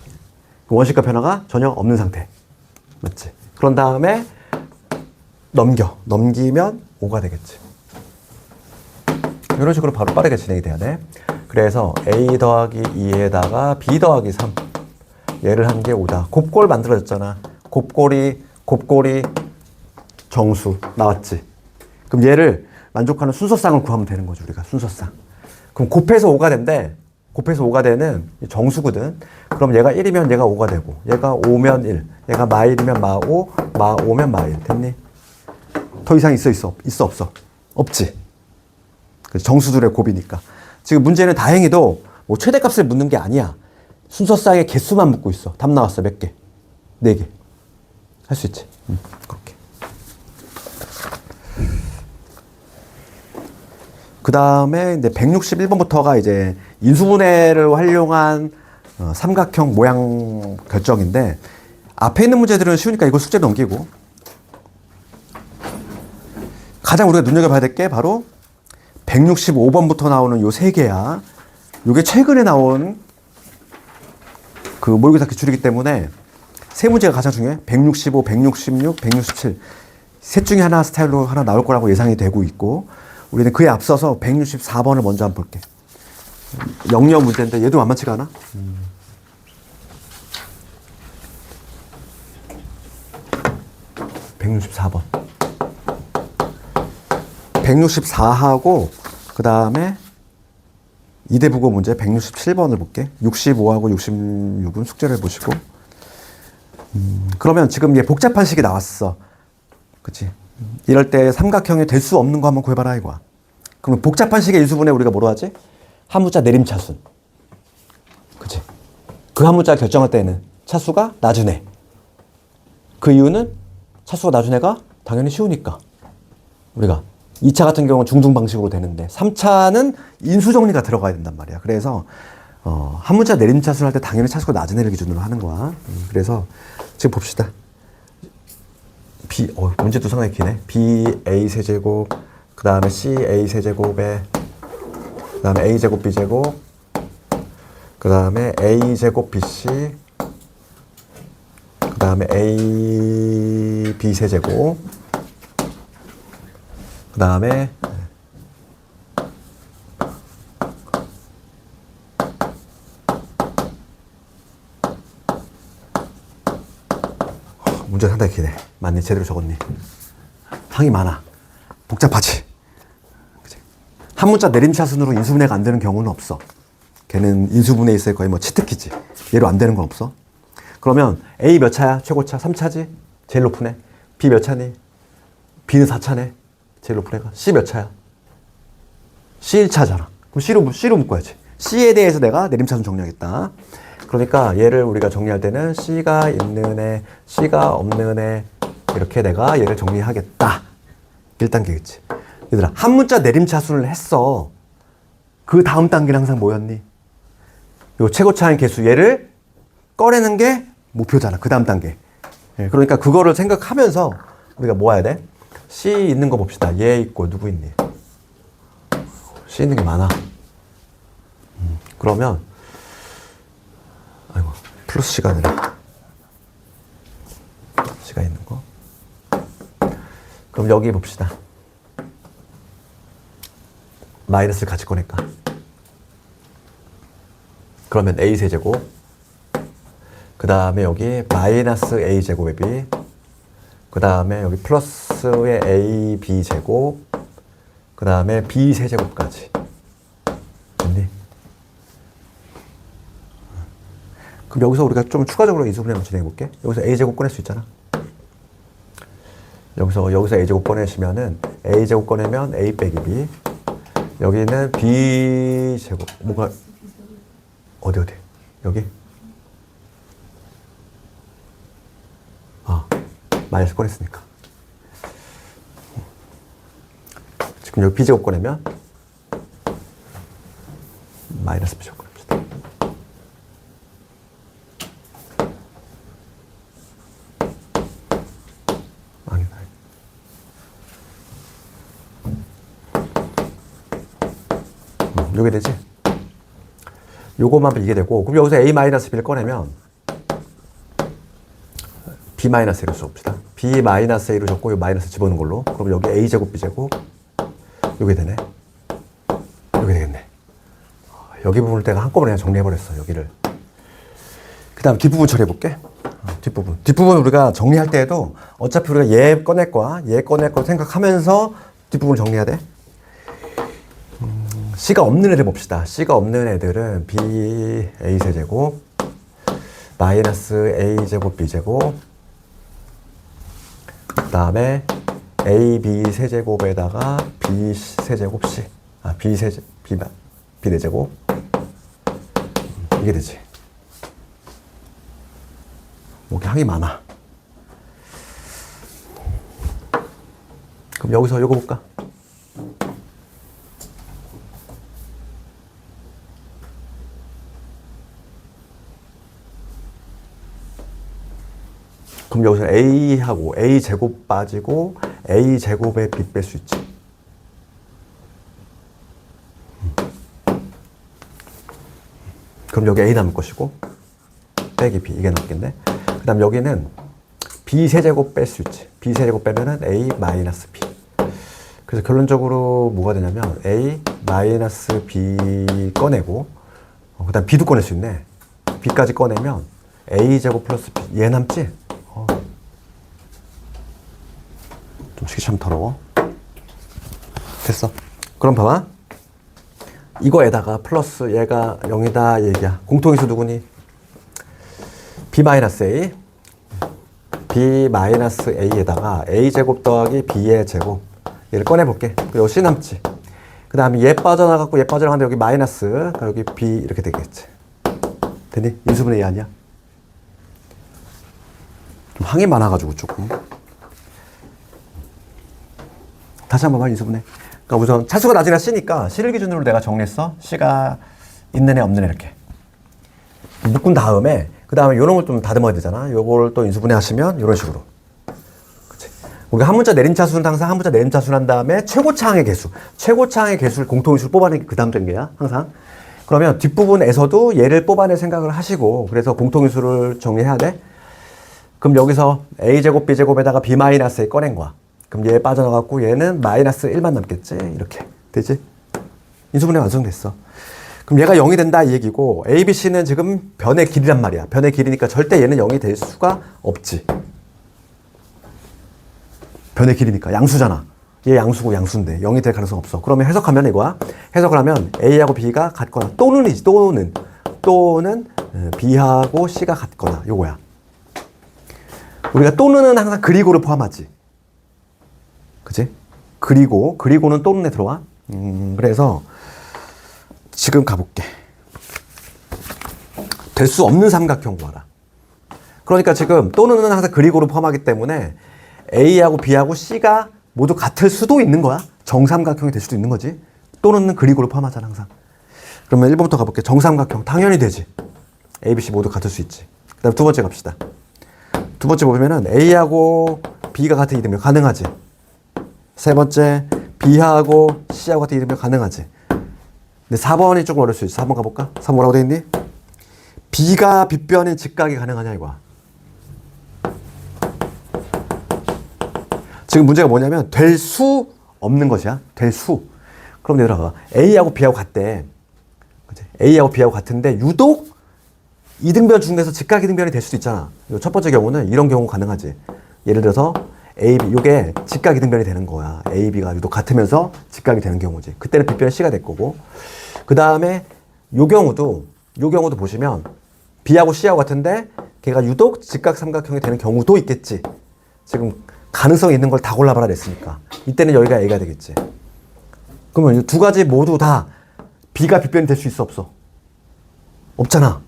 원식과 변화가 전혀 없는 상태. 맞지? 그런 다음에 넘기면 5가 되겠지. 이런 식으로 바로 빠르게 진행이 돼야 돼. 그래서 A 더하기 2에다가 B 더하기 3 얘를 한 게 5다. 곱골 만들어졌잖아. 곱골이 정수 나왔지. 그럼 얘를 만족하는 순서쌍을 구하면 되는 거죠. 우리가 순서쌍. 그럼 곱해서 5가 된대. 곱해서 5가 되는 정수거든. 그럼 얘가 1이면 얘가 5가 되고 얘가 5면 1 얘가 마1이면 마5 마5면 마1 됐니? 더 이상 있어 없어? 없지. 정수들의 곱이니까. 지금 문제는 다행히도 뭐 최대값을 묻는 게 아니야. 순서쌍의 개수만 묻고 있어. 답 나왔어. 몇 개? 4개. 할 수 있지. 그렇게. 그 다음에 이제 161번부터가 이제 인수분해를 활용한 삼각형 모양 결정인데 앞에 있는 문제들은 쉬우니까 이거 숙제로 넘기고 가장 우리가 눈여겨봐야 될 게 바로 165번부터 나오는 요 세 개야. 요게 최근에 나온 그 모의고사 기출이기 때문에 세 문제가 가장 중요해. 165, 166, 167. 셋 중에 하나 스타일로 하나 나올 거라고 예상이 되고 있고 우리는 그에 앞서서 164번을 먼저 한번 볼게. 영역 문제인데 얘도 만만치가 않아? 164번. 164하고 그 다음에 이대부고 문제 167번을 볼게. 65하고 66은 숙제를 해보시고 그러면 지금 얘 복잡한 식이 나왔어. 그치? 이럴 때 삼각형이 될 수 없는 거 한번 구해봐라 이거야. 그럼 복잡한 식의 인수분해 우리가 뭐로 하지? 한문자 내림차순. 그치? 그 한문자 결정할 때는 차수가 낮은 애. 그 이유는 차수가 낮은 애가 당연히 쉬우니까. 우리가 2차 같은 경우는 중등 방식으로 되는데 3차는 인수정리가 들어가야 된단 말이야. 그래서 한문자 내림차순 할 때 당연히 차수가 낮은 애를 기준으로 하는 거야. 그래서 지금 봅시다. 문제도 상당히 기네. BA 세제곱, 그 다음에 CA 세제곱에, 그 다음에 A제곱 B제곱, 그 다음에 A제곱 BC, 그 다음에 AB 세제곱, 그 다음에 문제 상당히 기네. 맞니? 제대로 적었니? 항이 많아. 복잡하지? 그치? 한 문자 내림차순으로 인수분해가 안 되는 경우는 없어. 걔는 인수분해 있어야 거의 뭐 치트키지. 얘로 안 되는 건 없어. 그러면 A 몇 차야? 최고차 3차지? 제일 높은 애. B 몇 차니? B는 4차네. 제일 높은 애가. C 몇 차야? C 1차잖아. 그럼 C로 묶어야지. C에 대해서 내가 내림차순 정리하겠다. 그러니까 얘를 우리가 정리할 때는 C가 있는 애, C가 없는 애 이렇게 내가 얘를 정리하겠다. 1단계겠지. 얘들아, 한 문자 내림차순을 했어. 그 다음 단계는 항상 뭐였니? 요 최고차인 개수 얘를 꺼내는 게 목표잖아. 그 다음 단계. 그러니까 그거를 생각하면서 우리가 뭐 해야 돼? C 있는 거 봅시다. 얘 있고 누구 있니? C 있는 게 많아. 그러면 아이고 플러스 C가 되네. C가 있는 거. 그럼 여기 봅시다. 마이너스를 같이 꺼낼까? 그러면 A 세제곱, 그 다음에 여기 마이너스 A 제곱의 B, 그 다음에 여기 플러스의 A B 제곱, 그 다음에 B 세제곱까지. 됐니? 그럼 여기서 우리가 좀 추가적으로 인수분해 한번 진행해 볼게. 여기서 A 제곱 꺼낼 수 있잖아. 여기서 A 제곱 꺼내시면은 A 제곱 꺼내면 A 빼기 B. 여기는 B 제곱 뭐가 어디 여기 마이너스 꺼냈으니까 지금 여기 B 제곱 꺼내면 마이너스 B 제곱 꺼냅시다. 요게 되지? 요거만 이게 되고, 그럼 여기서 A-B를 꺼내면 B-A로 써봅시다. B-A로 적고 요 마이너스 집어넣은 걸로. 그럼 여기 A제곱 B제곱 요게 되네. 요게 되겠네. 여기 부분을 내가 한꺼번에 그냥 정리해버렸어. 여기를. 그 다음 뒷부분 처리해볼게. 뒷부분 우리가 정리할 때에도 어차피 우리가 얘 꺼낼 거야. 얘 꺼낼 거 생각하면서 뒷부분을 정리해야 돼. C가 없는 애들 봅시다. C가 없는 애들은 B A 세제곱 마이너스 A 제곱 B 제곱 그 다음에 A B 세제곱에다가 B 세제곱 C B 세제 B 네제곱 이게 되지. 뭐 항이 많아. 그럼 여기서 이거 볼까? 그럼 여기서 A하고 A제곱 빠지고 A제곱에 B 뺄 수 있지. 그럼 여기 A 남을 것이고 빼기 B 이게 남겠네. 그 다음 여기는 B 세제곱 뺄 수 있지. B 세제곱 빼면은 A 마이너스 B. 그래서 결론적으로 뭐가 되냐면 A 마이너스 B 꺼내고 그 다음 B도 꺼낼 수 있네. B까지 꺼내면 A제곱 플러스 B 얘 남지? 좀 시기 참 더러워. 됐어. 그럼 봐봐. 이거에다가 플러스 얘가 0이다 얘기야. 공통인수 누구니? B-A B-A에다가 A제곱 더하기 B의 제곱 얘를 꺼내볼게. 그리고 C 남지. 그 다음에 얘 빠져나갔고 얘 빠져나갔는데 여기 마이너스 여기 B 이렇게 되겠지. 되니? 인수분해 A 아니야? 좀 항이 많아가지고 조금. 다시 한번 봐, 인수분해. 그러니까 우선 차수가 낮으나 C니까 C를 기준으로 내가 정리했어. C가 있는 애 없는 애 이렇게 묶은 다음에 그 다음에 요런 걸 좀 다듬어야 되잖아. 요걸 또 인수분해 하시면 이런 식으로. 그치? 우리가 한 문자 내림차수는 항상 한 문자 내림차수를 한 다음에 최고차항의 개수. 최고차항의 개수를 공통인수를 뽑아내는 게 그 다음 단계야, 항상. 그러면 뒷부분에서도 얘를 뽑아낼 생각을 하시고, 그래서 공통인수를 정리해야 돼. 그럼 여기서 a제곱 b제곱에다가 b-a 꺼낸 거야. 그럼 얘 빠져나갔고 얘는 마이너스 1만 남겠지? 이렇게. 되지? 인수분해 완성됐어. 그럼 얘가 0이 된다 이 얘기고 a, b, c는 지금 변의 길이란 말이야. 변의 길이니까 절대 얘는 0이 될 수가 없지. 변의 길이니까. 양수잖아. 얘 양수고 양수인데 0이 될 가능성 없어. 그러면 해석하면 이거야. 해석을 하면 a하고 b가 같거나 또는이지. 또는 b하고 c가 같거나 요거야. 우리가 또는은 항상 그리고를 포함하지. 그치? 그리고는 또는에 들어와. 그래서 지금 가볼게. 될 수 없는 삼각형 구하라. 그러니까 지금 또는은 항상 그리고를 포함하기 때문에 A하고 B하고 C가 모두 같을 수도 있는 거야. 정삼각형이 될 수도 있는 거지. 또는은 그리고를 포함하잖아 항상. 그러면 1번부터 가볼게. 정삼각형 당연히 되지. A, B, C 모두 같을 수 있지. 그 다음 두 번째 갑시다. 두 번째 보면은 A하고 B가 같은 이등변 가능하지. 세 번째 B하고 C하고 같은 이등변 가능하지. 근데 4번이 조금 어려울 수 있어. 4번 가볼까? 4번 뭐라고 돼 있니? B가 빗변인 직각이 가능하냐 이거야. 지금 문제가 뭐냐면 될 수 없는 것이야. 될 수. 그럼 얘들아 A하고 B하고 같대. 그치? A하고 B하고 같은데 유독 이등변 중에서 직각 이등변이 될 수도 있잖아. 첫 번째 경우는 이런 경우 가능하지. 예를 들어서 A, B, 이게 직각 이등변이 되는 거야. A, B가 유독 같으면서 직각이 되는 경우지. 그때는 빗변이 C가 될 거고. 그 다음에 요 경우도 보시면 B하고 C하고 같은데 걔가 유독 직각 삼각형이 되는 경우도 있겠지. 지금 가능성이 있는 걸 다 골라봐라 그랬으니까. 이때는 여기가 A가 되겠지. 그러면 이 두 가지 모두 다 B가 빗변이 될 수 있어 없어? 없잖아.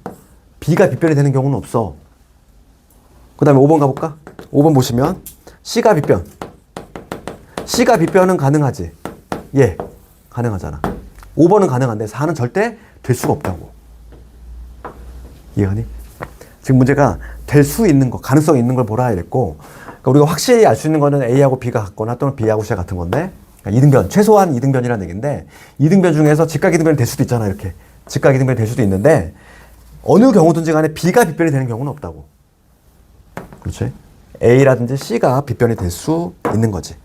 B가 빗변이 되는 경우는 없어. 그 다음에 5번 가볼까? 5번 보시면 C가 빗변. C가 빗변은 가능하지. 예, 가능하잖아. 5번은 가능한데 4는 절대 될 수가 없다고. 이해하니? 지금 문제가 될 수 있는 거, 가능성 있는 걸 보라 이랬고, 그러니까 우리가 확실히 알 수 있는 거는 A하고 B가 같거나 또는 B하고 C가 같은 건데, 그러니까 이등변, 최소한 이등변이라는 얘기인데, 이등변 중에서 직각 이등변이 될 수도 있잖아, 이렇게. 직각 이등변이 될 수도 있는데, 어느 경우든지 간에 B가 빗변이 되는 경우는 없다고. 그렇지? A라든지 C가 빗변이 될 수 있는 거지.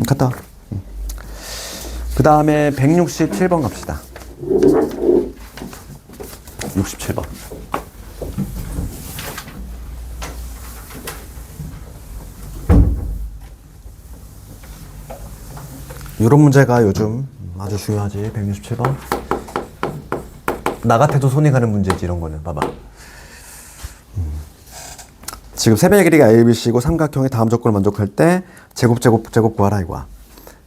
갔다 와. 그 다음에 167번 갑시다. 67번. 이런 문제가 요즘 아주 중요하지. 167번. 나 같아도 손이 가는 문제지, 이런 거는. 봐봐. 지금 세변의 길이가 ABC고 삼각형의 다음 조건을 만족할 때 제곱 구하라 이거야.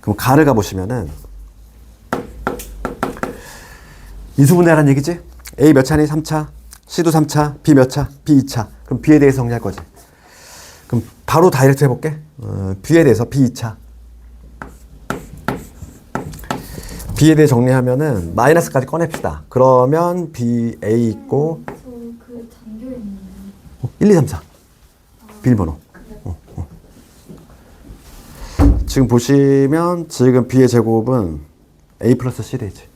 그럼 가를 가보시면은 인수분해라는 얘기지? A 몇 차니? 3차. C도 3차. B 몇 차? B 2차. 그럼 B에 대해서 정리할 거지. 그럼 바로 다이렉트 해볼게. B에 대해서 B 2차. B에 대해 정리하면은 마이너스까지 꺼냅시다. 그러면 B, A 있고 그 잠겨있는 1, 2, 3, 4. 비밀번호. 지금 보시면 지금 B의 제곱은 A 플러스 C 되지.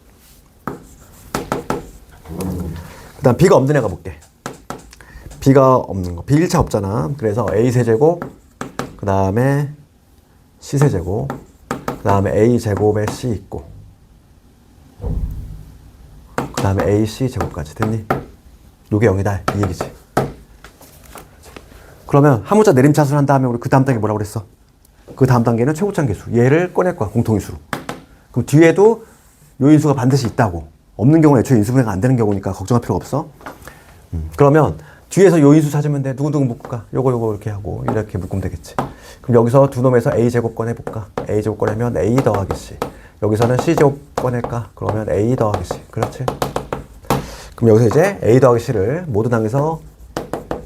그 다음 B가 없는 애가 볼게. B가 없는 거. B 1차 없잖아. 그래서 A 세제곱, 그 다음에 C 세제곱, 그 다음에 A 제곱에 C 있고, 그 다음에 AC 제곱까지 됐니? 요게 0이다 이 얘기지. 그러면 한 문자 내림차수를 한 다음에 우리 그 다음 단계 뭐라고 그랬어? 그 다음 단계는 최고차항 개수. 얘를 꺼낼 거야, 공통인수로. 그럼 뒤에도 요 인수가 반드시 있다고. 없는 경우는 애초에 인수분해가 안 되는 경우니까 걱정할 필요가 없어. 그러면 뒤에서 요 인수 찾으면 돼. 누구누구 묶을까? 요거 이렇게 하고 이렇게 묶으면 되겠지. 그럼 여기서 두 놈에서 A제곱 꺼내볼까? A제곱 꺼내면 A 더하기 C. 여기서는 C제곱 꺼낼까? 그러면 A 더하기 C. 그렇지? 그럼 여기서 이제 A 더하기 C를 모두 당해서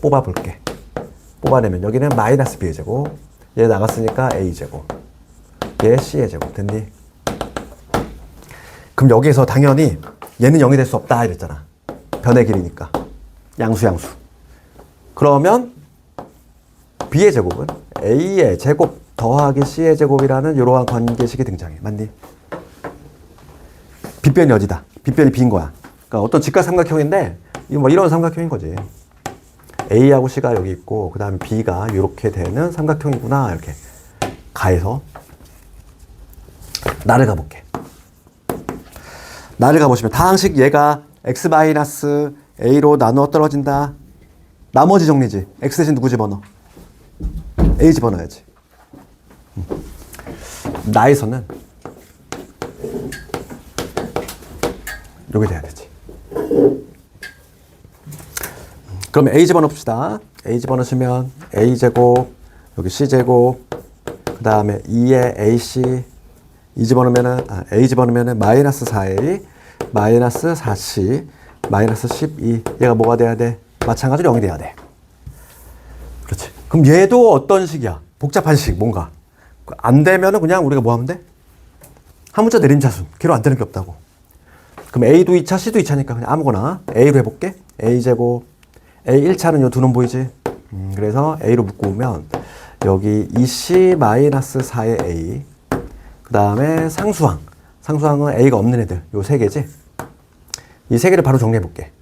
뽑아볼게. 뽑아내면 여기는 마이너스 B의 제곱. 얘 나갔으니까 A 제곱. 얘 C의 제곱. 됐니? 그럼 여기에서 당연히 얘는 0이 될 수 없다 이랬잖아. 변의 길이니까. 양수. 그러면 B의 제곱은 A의 제곱 더하기 C의 제곱이라는 이러한 관계식이 등장해. 맞니? 빗변이 어디다? 빗변이 B인 거야. 그러니까 어떤 직각삼각형인데 뭐 이런 삼각형인 거지. A하고 C가 여기 있고 그 다음에 B가 이렇게 되는 삼각형이구나. 이렇게 가해서 나를 가볼게. 나를 가보시면 다항식 얘가 x-a로 나누어 떨어진다. 나머지 정리지. x 대신 누구 집어넣어? a 집어넣어야지. 나에서는 요게 돼야 되지. 그럼 a 집어넣읍시다. a 집어넣으시면 a제곱 여기 c제곱 그 다음에 2에 ac 이 집어넣으면은 a 집어넣으면은 마이너스 4a 마이너스 4c 마이너스 12 얘가 뭐가 돼야 돼? 마찬가지로 0이 돼야 돼. 그렇지. 그럼 얘도 어떤 식이야? 복잡한 식 뭔가 안 되면은 그냥 우리가 뭐 하면 돼? 한 문자 내림차순 걔로 안 되는 게 없다고. 그럼 a도 2차 c도 2차니까 그냥 아무거나 a로 해볼게. a제곱 a 1차는 요 두 놈 보이지? 그래서 a로 묶으면 여기 2c 마이너스 4의 a 그 다음에 상수항. 상수항은 A가 없는 애들. 요 세 개지? 이 세 개를 바로 정리해 볼게.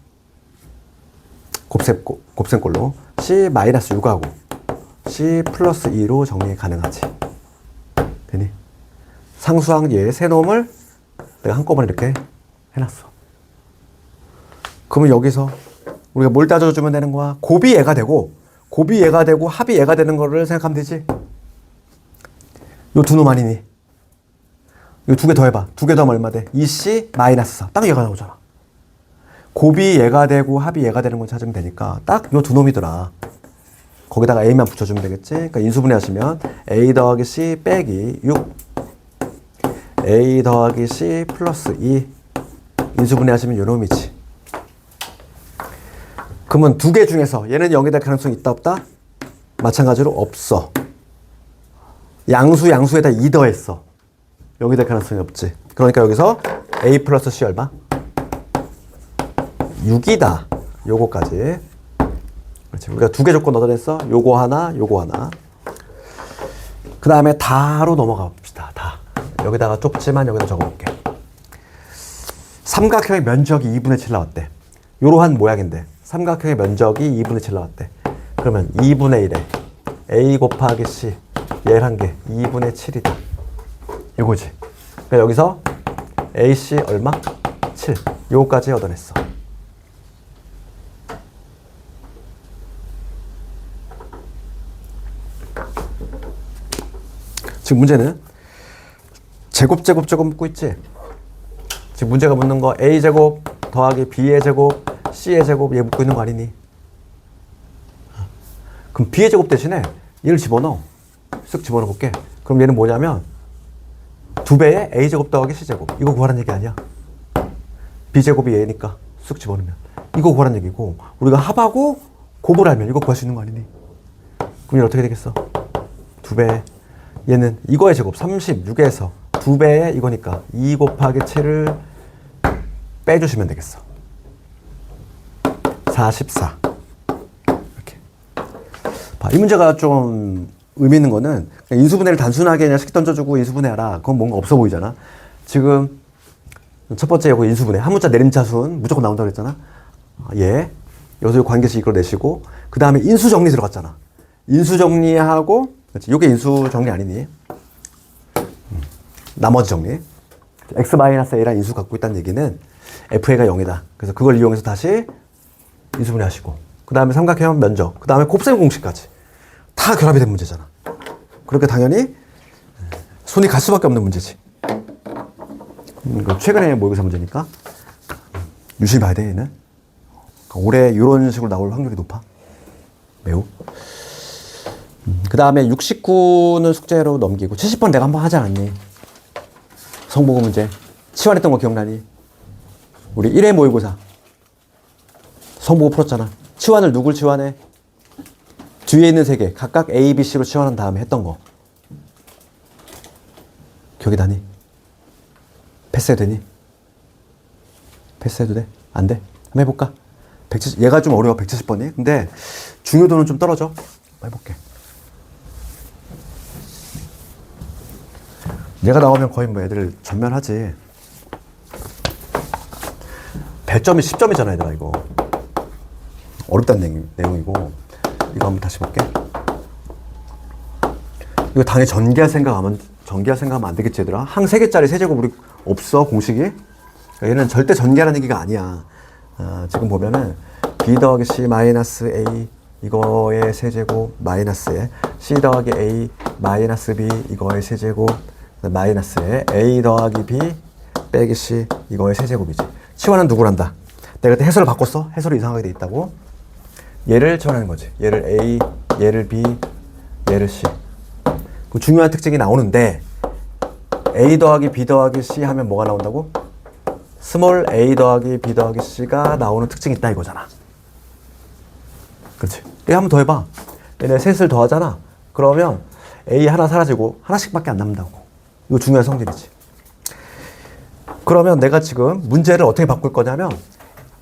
곱셈꼴로. C 마이너스 6하고 C 플러스 2로 정리 가능하지. 되니? 상수항 얘 세 놈을 내가 한꺼번에 이렇게 해놨어. 그러면 여기서 우리가 뭘 따져주면 되는 거야? 곱이 얘가 되고 합이 얘가 되는 거를 생각하면 되지? 요 두 놈 아니니? 이거 두 개 더 해봐. 두 개 더하면 얼마 돼? 2C 마이너스 4. 딱 얘가 나오잖아. 곱이 얘가 되고 합이 얘가 되는 걸 찾으면 되니까 딱 요 두 놈이더라. 거기다가 A만 붙여주면 되겠지? 그러니까 인수분해 하시면 A 더하기 C 빼기 6 A 더하기 C 플러스 2 인수분해 하시면 요 놈이지. 그러면 두 개 중에서 얘는 0이 될 가능성이 있다 없다? 마찬가지로 없어. 양수에다 2 더했어. 여기 될 가능성이 없지. 그러니까 여기서 A 플러스 C 얼마? 6이다. 요거까지. 그렇지. 우리가 두 개 조건 얻어냈어. 요거 하나, 요거 하나. 그 다음에 다로 넘어가 봅시다. 다. 여기다가 좁지만 여기다 적어볼게. 삼각형의 면적이 2분의 7 나왔대. 요러한 모양인데 삼각형의 면적이 2분의 7 나왔대. 그러면 2분의 1에 A 곱하기 C 얘를 한 게 2분의 7이다. 이거지. 그러니까 여기서 AC 얼마? 7. 요거까지 얻어냈어. 지금 문제는 제곱 묶고 있지? 지금 문제가 묻는 거 A제곱 더하기 B의 제곱 C의 제곱 얘 묶고 있는 거 아니니? 그럼 B의 제곱 대신에 얘를 집어넣어. 쓱 집어넣어 볼게. 그럼 얘는 뭐냐면 2배의 A제곱 더하기 C제곱. 이거 구하라는 얘기 아니야. B제곱이 얘니까 쑥 집어넣으면. 이거 구하라는 얘기고 우리가 합하고 곱을 하면 이거 구할 수 있는 거 아니니? 그럼 얘는 어떻게 되겠어? 2배. 얘는 이거의 제곱 36에서 2배의 이거니까 2 곱하기 7을 빼주시면 되겠어. 44. 이렇게. 봐, 이 문제가 좀 의미 있는 거는 인수분해를 단순하게 그냥 식 던져주고 인수분해하라. 그건 뭔가 없어 보이잖아. 지금 첫 번째 이거 인수분해. 한 문자 내림차순 무조건 나온다고 그랬잖아. 얘. 여기서 관계식 이끌어내시고 그 다음에 인수정리 들어갔잖아. 인수정리하고 그렇지. 이게 인수정리 아니니? 나머지 정리. x-a란 인수 갖고 있다는 얘기는 fa가 0이다. 그래서 그걸 이용해서 다시 인수분해 하시고 그 다음에 삼각형 면적 그 다음에 곱셈 공식까지 다 결합이 된 문제잖아. 그러니까 당연히 손이 갈 수밖에 없는 문제지. 최근에 모의고사 문제니까 유심히 봐야 돼 얘는. 그러니까 올해 이런 식으로 나올 확률이 높아. 매우. 그 다음에 69는 숙제로 넘기고 70번 내가 한번 하지 않았니? 성보고 문제 치환했던 거 기억나니? 우리 1회 모의고사 성보고 풀었잖아. 치환을 누굴 치환해? 뒤에 있는 세 개 각각 A, B, C로 치환한 다음에 했던 거 기억이 나니? 패스해도 되니? 패스해도 돼? 안 돼? 한번 해볼까? 170, 얘가 좀 어려워 170번이. 근데 중요도는 좀 떨어져. 한번 해볼게. 얘가 나오면 거의 뭐 애들 전면하지. 배점이 10점이잖아 얘들아 이거. 어렵다는 내용이고. 이거 한번 다시 볼게. 이거 당연히 전개할 생각하면 안 되겠지 얘들아. 항 3개짜리 세제곱 우리 없어 공식이. 그러니까 얘는 절대 전개하는 얘기가 아니야. 지금 보면은 b 더하기 c 마이너스 a 이거의 세제곱 마이너스에 c 더하기 a 마이너스 b 이거의 세제곱 마이너스에 a 더하기 b 빼기 c 이거의 세제곱이지. 치환은 누구란다? 내가 그때 해설을 바꿨어. 해설이 이상하게 돼 있다고. 얘를 치환하는 거지. 얘를 a, 얘를 b, 얘를 c. 그 중요한 특징이 나오는데 a 더하기 b 더하기 c 하면 뭐가 나온다고? 스몰 a 더하기 b 더하기 c가 나오는 특징이 있다 이거잖아. 그렇지? 얘 한 번 더 해봐. 얘네 셋을 더하잖아. 그러면 a 하나 사라지고 하나씩밖에 안 남는다고. 이거 중요한 성질이지. 그러면 내가 지금 문제를 어떻게 바꿀 거냐면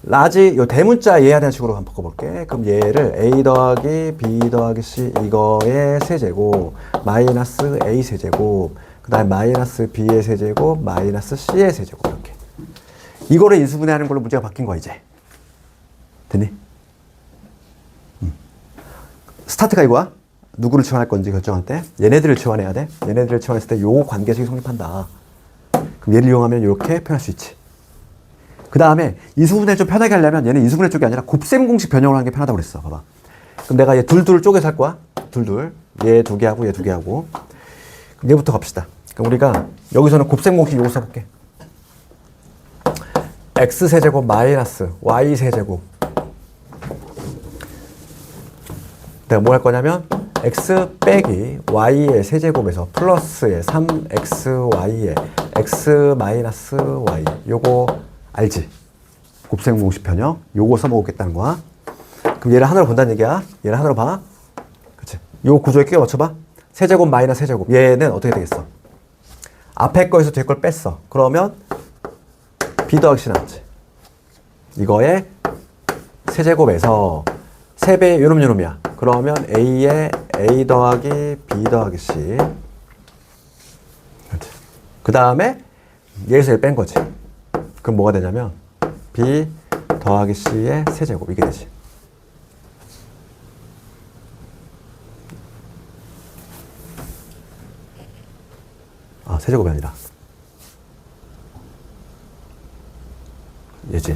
라지 요 대문자 예하는 식으로 한번 바꿔볼게. 그럼 얘를 a 더하기 b 더하기 c 이거의 세제곱 마이너스 a 세제곱 그 다음에 마이너스 b의 세제곱 마이너스 c의 세제곱 이렇게. 이거를 인수분해하는 걸로 문제가 바뀐 거야 이제. 됐니? 스타트가 이거야. 누구를 치환할 건지 결정할 때 얘네들을 치환해야 돼. 얘네들을 치환했을 때 요 관계식이 성립한다. 그럼 얘를 이용하면 이렇게 표현할 수 있지. 그 다음에 인수분해를 좀 편하게 하려면 얘는 인수분해 쪽이 아니라 곱셈 공식 변형을 하는 게 편하다고 그랬어. 봐봐. 그럼 내가 얘 둘둘 쪼개서 할 거야. 둘둘. 얘 두 개 하고 얘 두 개 하고. 그럼 얘부터 갑시다. 그럼 우리가 여기서는 곱셈 공식 요거 써볼게. x 세제곱 마이너스 y 세제곱. 내가 뭐 할 거냐면 x 빼기 y의 세제곱에서 플러스의 3xy의 x 마이너스 y 요거 알지? 곱셈 공식 변형 요거 써먹겠다는 거야. 그럼 얘를 하나로 본다는 얘기야. 얘를 하나로 봐. 그치? 요 구조에 끼워 맞춰봐. 세제곱 마이너스 세제곱 얘는 어떻게 되겠어? 앞에 거에서 뒤에 걸 뺐어. 그러면 b 더하기 c 나왔지. 이거의 세제곱에서 3배 요놈요놈이야. 그러면 a에 a 더하기 b 더하기 c. 그 다음에 얘에서 뺀 거지. 그럼 뭐가 되냐면 b 더하기 c의 세제곱 이게 되지. 아 세제곱이 아니라 얘지.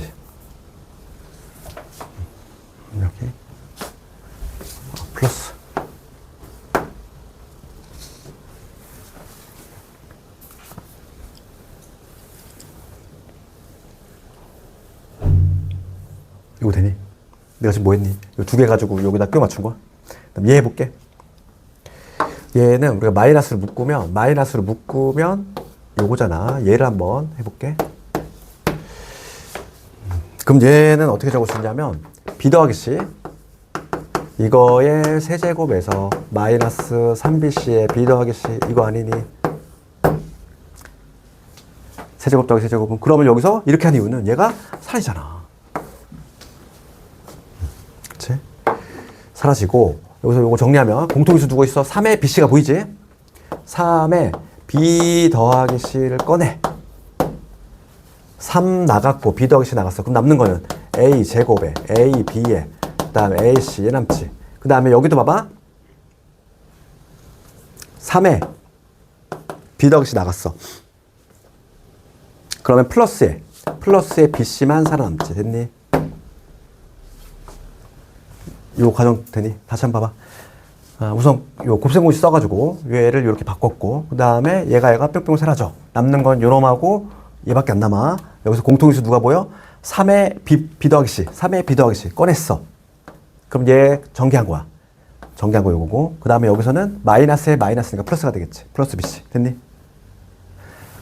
이렇게 플러스 이거 되니? 내가 지금 뭐 했니? 이거 두 개 가지고 여기다 끼워 맞춘 거야? 그럼 얘 해볼게. 얘는 우리가 마이너스를 묶으면 요거잖아. 얘를 한번 해볼게. 그럼 얘는 어떻게 적을 수 있냐면 b 더하기 c 이거의 세제곱에서 마이너스 3bc의 b 더하기 c 이거 아니니? 세제곱 더하기 세제곱은 그러면 여기서 이렇게 한 이유는 얘가 사라지잖아. 그치? 사라지고 여기서 요거 정리하면 공통인수 누구 있어? 3의 bc가 보이지? 3의 b 더하기 c를 꺼내. 3 나갔고 b 더하기 c 나갔어. 그럼 남는 거는 a 제곱에 a b에 그 다음에 ac 얘 남지. 그 다음에 여기도 봐봐. 3에 b 더하기 c 나갔어. 그러면 플러스에 bc만 살아남지. 됐니? 요 과정 되니? 다시 한번 봐봐. 우선 요 곱셈공식 써가지고 얘를 이렇게 바꿨고 그 다음에 얘가 뿅뿅 사라져. 남는 건 요놈하고 얘밖에 안 남아. 여기서 공통인수 누가 보여? 3의 b 더하기 c 3의 b 더하기 c 꺼냈어. 그럼 얘 전개한 거야. 전개한 거 요거고 그 다음에 여기서는 마이너스에 마이너스니까 플러스가 되겠지. 플러스 bc 됐니?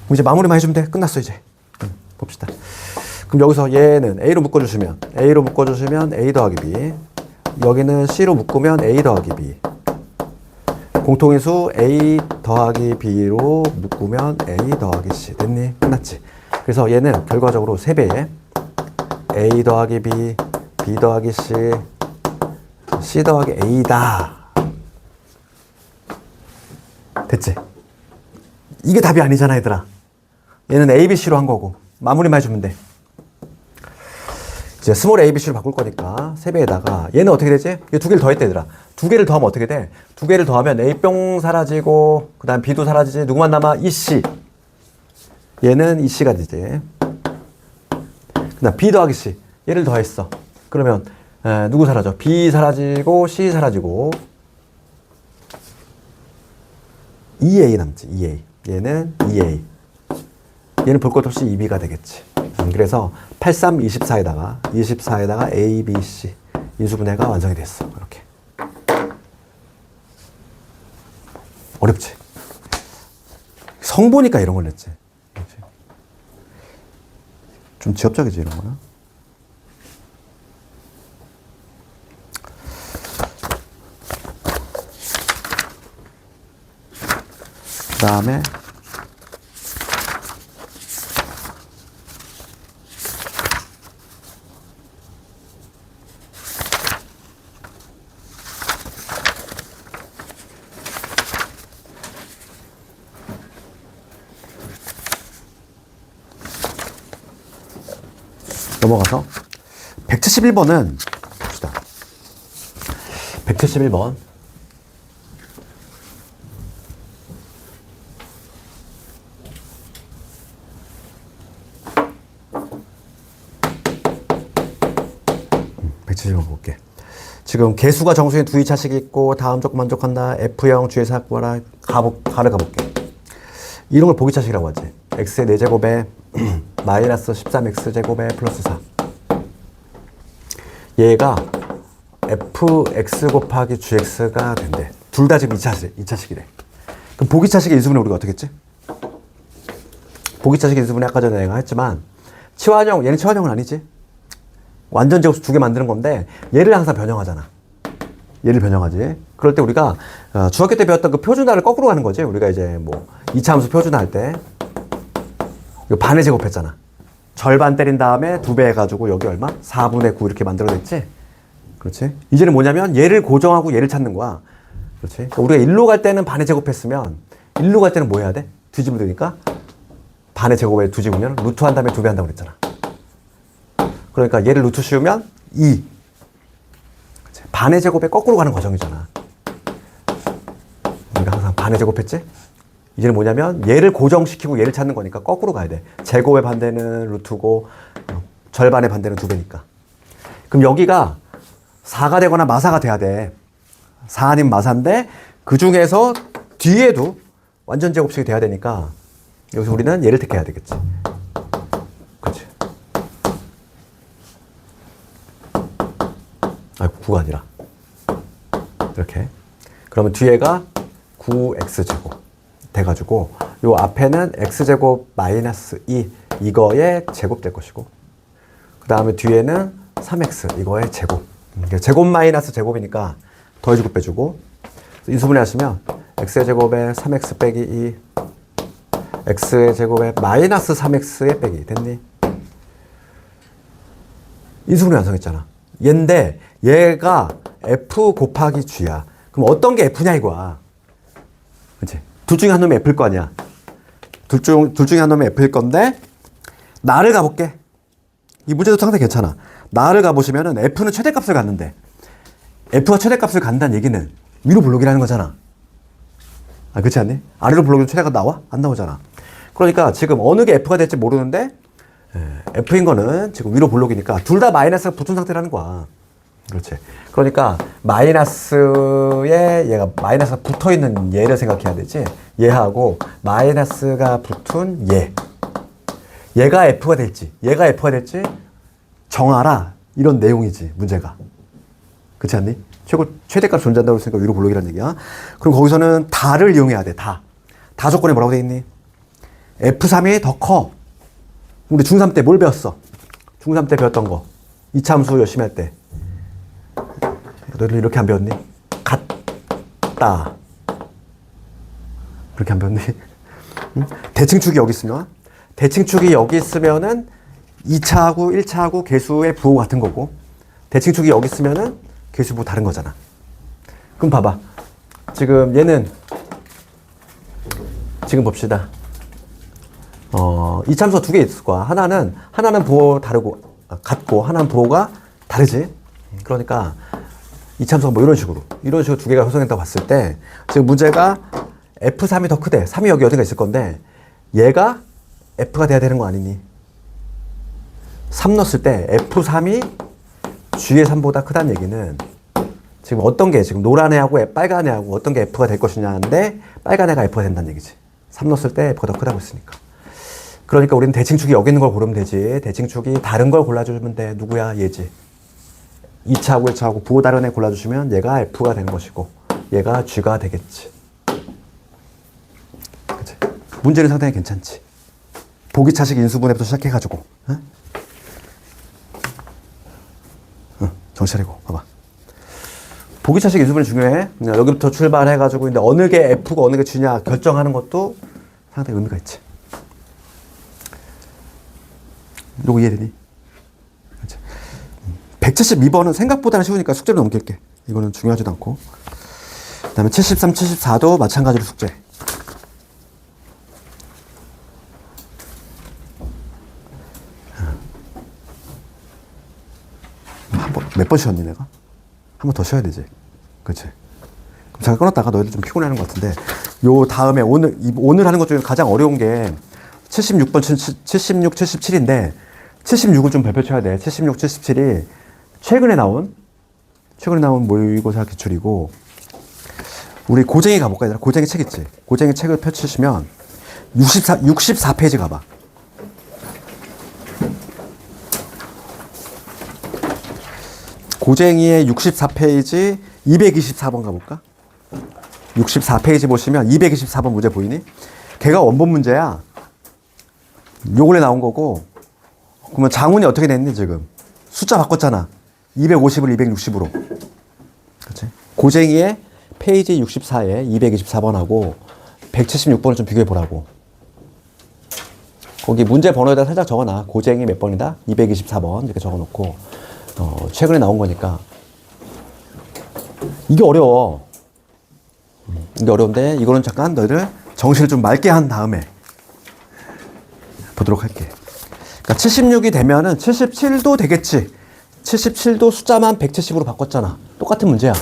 그럼 이제 마무리만 해주면 돼. 끝났어 이제. 봅시다. 그럼 여기서 얘는 a로 묶어주시면 a 더하기 b 여기는 c로 묶으면 a 더하기 b 공통인수 a 더하기 b로 묶으면 a 더하기 c 됐니? 끝났지. 그래서 얘는 결과적으로 3배에 a 더하기 b, b 더하기 c, c 더하기 a다. 됐지? 이게 답이 아니잖아, 얘들아. 얘는 A, B, C로 한 거고. 마무리만 해주면 돼. 이제 스몰 A, B, C로 바꿀 거니까 3배에다가 얘는 어떻게 되지? 이거 2개를 더했대, 얘들아. 2개를 더하면 어떻게 돼? 2개를 더하면 A뿅 사라지고 그 다음 B도 사라지지. 누구만 남아? EC. 얘는 EC가 되지. 그 다음 B 더하기 C. 얘를 더했어. 그러면 누구 사라져? B 사라지고 C 사라지고 2A 남지. 2A. 얘는 2A. 얘는 볼 것 없이 2B가 되겠지. 그래서 83, 24에다가 A, B, C 인수분해가 완성이 됐어. 이렇게. 어렵지? 성보니까 이런 걸 냈지. 그렇지? 좀 지엽적이지, 이런 거는. 그 다음에 넘어가서 171번은 봅시다. 171번. 볼게. 지금 개수가 정수인 두 2차식이 있고 다음 조건 만족한다. F형 주에서 구하라. 가를 가볼게. 이런 걸 보기차식이라고 하지. x의 4제곱에 마이너스 13x제곱에 플러스 4. 얘가 fx 곱하기 gx가 된대. 둘 다 지금 2차식이래. 그럼 보기차식의 인수분해 우리가 어떻게 했지? 보기차식의 인수분해 아까 전에 내가 했지만 치환형, 얘는 치환형은 아니지. 완전 제곱수 2개 만드는 건데 얘를 항상 변형하잖아. 얘를 변형하지. 그럴 때 우리가 중학교 때 배웠던 그 표준화를 거꾸로 가는 거지. 우리가 이제 뭐 2차 함수 표준화 할 때 이거 반의 제곱했잖아. 절반 때린 다음에 2배 해가지고 여기 얼마? 4분의 9 이렇게 만들어냈지. 그렇지. 이제는 뭐냐면 얘를 고정하고 얘를 찾는 거야. 그렇지. 그러니까 우리가 1로 갈 때는 반의 제곱했으면 1로 갈 때는 뭐 해야 돼? 뒤집으면 되니까 반의 제곱에 뒤집으면 루트 한 다음에 2배 한다고 그랬잖아. 그러니까 얘를 루트 씌우면 2. 그치? 반의 제곱에 거꾸로 가는 과정이잖아. 우리가 항상 반의 제곱했지? 이제는 뭐냐면 얘를 고정시키고 얘를 찾는 거니까 거꾸로 가야 돼. 제곱의 반대는 루트고 절반의 반대는 2배니까. 그럼 여기가 4가 되거나 마사가 돼야 돼. 4 아니면 마사인데 그 중에서 뒤에도 완전 제곱식이 돼야 되니까 여기서 우리는 얘를 택해야 되겠지. 그렇지. 아, 9가 아니라 이렇게. 그러면 뒤에가 9x제곱 돼가지고 요 앞에는 x제곱 마이너스 2 이거의 제곱 될 것이고 그 다음에 뒤에는 3x 이거의 제곱. 제곱 마이너스 제곱이니까 더해주고 빼주고 인수분해 하시면 x의 제곱에 3x 빼기 2 x의 제곱에 마이너스 3x의 빼기 됐니? 인수분해 완성했잖아. 얘인데 얘가 f 곱하기 g야. 그럼 어떤 게 f냐 이거야. 그치? 둘 중에 한 놈이 f일 거 아니야. 둘 중에 한 놈이 f일 건데 나를 가볼게. 이 문제도 상당히 괜찮아. 나를 가보시면은 f는 최대값을 갖는데 f가 최대값을 간다는 얘기는 위로 블록이라는 거잖아. 아, 그렇지 않니? 아래로 블록이면 최대가 나와? 안 나오잖아. 그러니까 지금 어느 게 f가 될지 모르는데 f인 거는 지금 위로 블록이니까 둘 다 마이너스가 붙은 상태라는 거야. 그렇지. 그러니까 마이너스에 얘가 마이너스가 붙어있는 얘를 생각해야 되지. 얘하고 마이너스가 붙은 얘가 f가 될지 얘가 f가 될지 정하라. 이런 내용이지 문제가. 그렇지 않니? 최대값 존재한다고 했으니까 위로 블록이라는 얘기야. 그럼 거기서는 다를 이용해야 돼. 다 조건에 뭐라고 돼 있니? F3이 더 커. 우리 중3 때 뭘 배웠어? 중3 때 배웠던 거. 2차 함수 열심히 할 때. 너희들 이렇게 안 배웠니? 같다. 그렇게 안 배웠니? 응? 대칭축이 여기 있으면 대칭축이 여기 있으면은 2차하고 1차하고 개수의 부호 같은 거고 대칭축이 여기 있으면은 개수 부호 다른 거잖아. 그럼 봐봐. 지금 얘는 지금 봅시다. 이참수가 두 개 있을 거야. 하나는 부호 다르고, 같고, 하나는 부호가 다르지. 그러니까 이참수가 뭐 이런 식으로 두 개가 형성된다고 봤을 때, 지금 문제가 F3이 더 크대. 3이 여기 어딘가 있을 건데, 얘가 F가 돼야 되는 거 아니니? 3 넣었을 때 F3이 G의 3보다 크다는 얘기는 지금 어떤 게 지금 노란 애하고 빨간 애하고 어떤 게 F가 될 것이냐인데, 빨간 애가 F가 된다는 얘기지. 3 넣었을 때 F가 더 크다고 했으니까. 그러니까 우리는 대칭축이 여기 있는 걸 고르면 되지. 대칭축이 다른 걸 골라주면 돼. 누구야? 얘지. 2차하고 1차하고 부호 다른 애 골라주시면 얘가 F가 되는 것이고 얘가 G가 되겠지. 그치? 문제는 상당히 괜찮지. 보기차식 인수분해부터 시작해가지고 응? 정신 차리고 봐봐. 보기차식 인수분해 중요해. 여기부터 출발해가지고 근데 어느 게 F고 어느 게 G냐 결정하는 것도 상당히 의미가 있지. 요거 이해되니? 172번은 생각보다는 쉬우니까 숙제로 넘길게. 이거는 중요하지도 않고. 그 다음에 73, 74도 마찬가지로 숙제. 몇 번 쉬었니 내가? 한 번 더 쉬어야 되지. 그치? 그럼 잠깐 끊었다가 너희들 좀 피곤해하는 것 같은데 요 다음에 오늘 하는 것 중에 가장 어려운 게 76번, 76, 77인데 76을 좀 발표 쳐야 돼. 76, 77이 최근에 나온 모의고사 기출이고 우리 고쟁이 가볼까? 얘들아? 고쟁이 책 있지? 고쟁이 책을 펼치시면 64페이지 가봐. 고쟁이의 64페이지 224번 가볼까? 64페이지 보시면 224번 문제 보이니? 걔가 원본 문제야. 요 근래 나온 거고 그러면 장훈이 어떻게 됐니 지금? 숫자 바꿨잖아. 250을 260으로. 그치? 고쟁이의 페이지 64에 224번하고 176번을 좀 비교해 보라고. 거기 문제 번호에다 살짝 적어놔. 고쟁이 몇 번이다? 224번 이렇게 적어놓고 최근에 나온 거니까. 이게 어려워. 이게 어려운데 이거는 잠깐 너희들 정신을 좀 맑게 한 다음에 보도록 할게. 그러니까 76이 되면은 77도 되겠지. 77도 숫자만 170으로 바꿨잖아. 똑같은 문제야.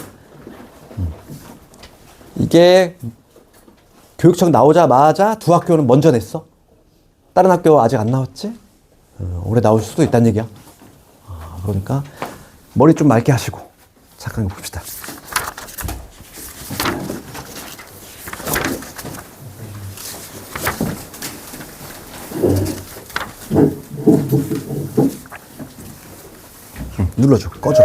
이게 교육청 나오자마자 두 학교는 먼저 냈어. 다른 학교 아직 안 나왔지? 올해 나올 수도 있다는 얘기야. 그러니까 머리 좀 맑게 하시고 잠깐 봅시다. 눌러줘. 꺼줘.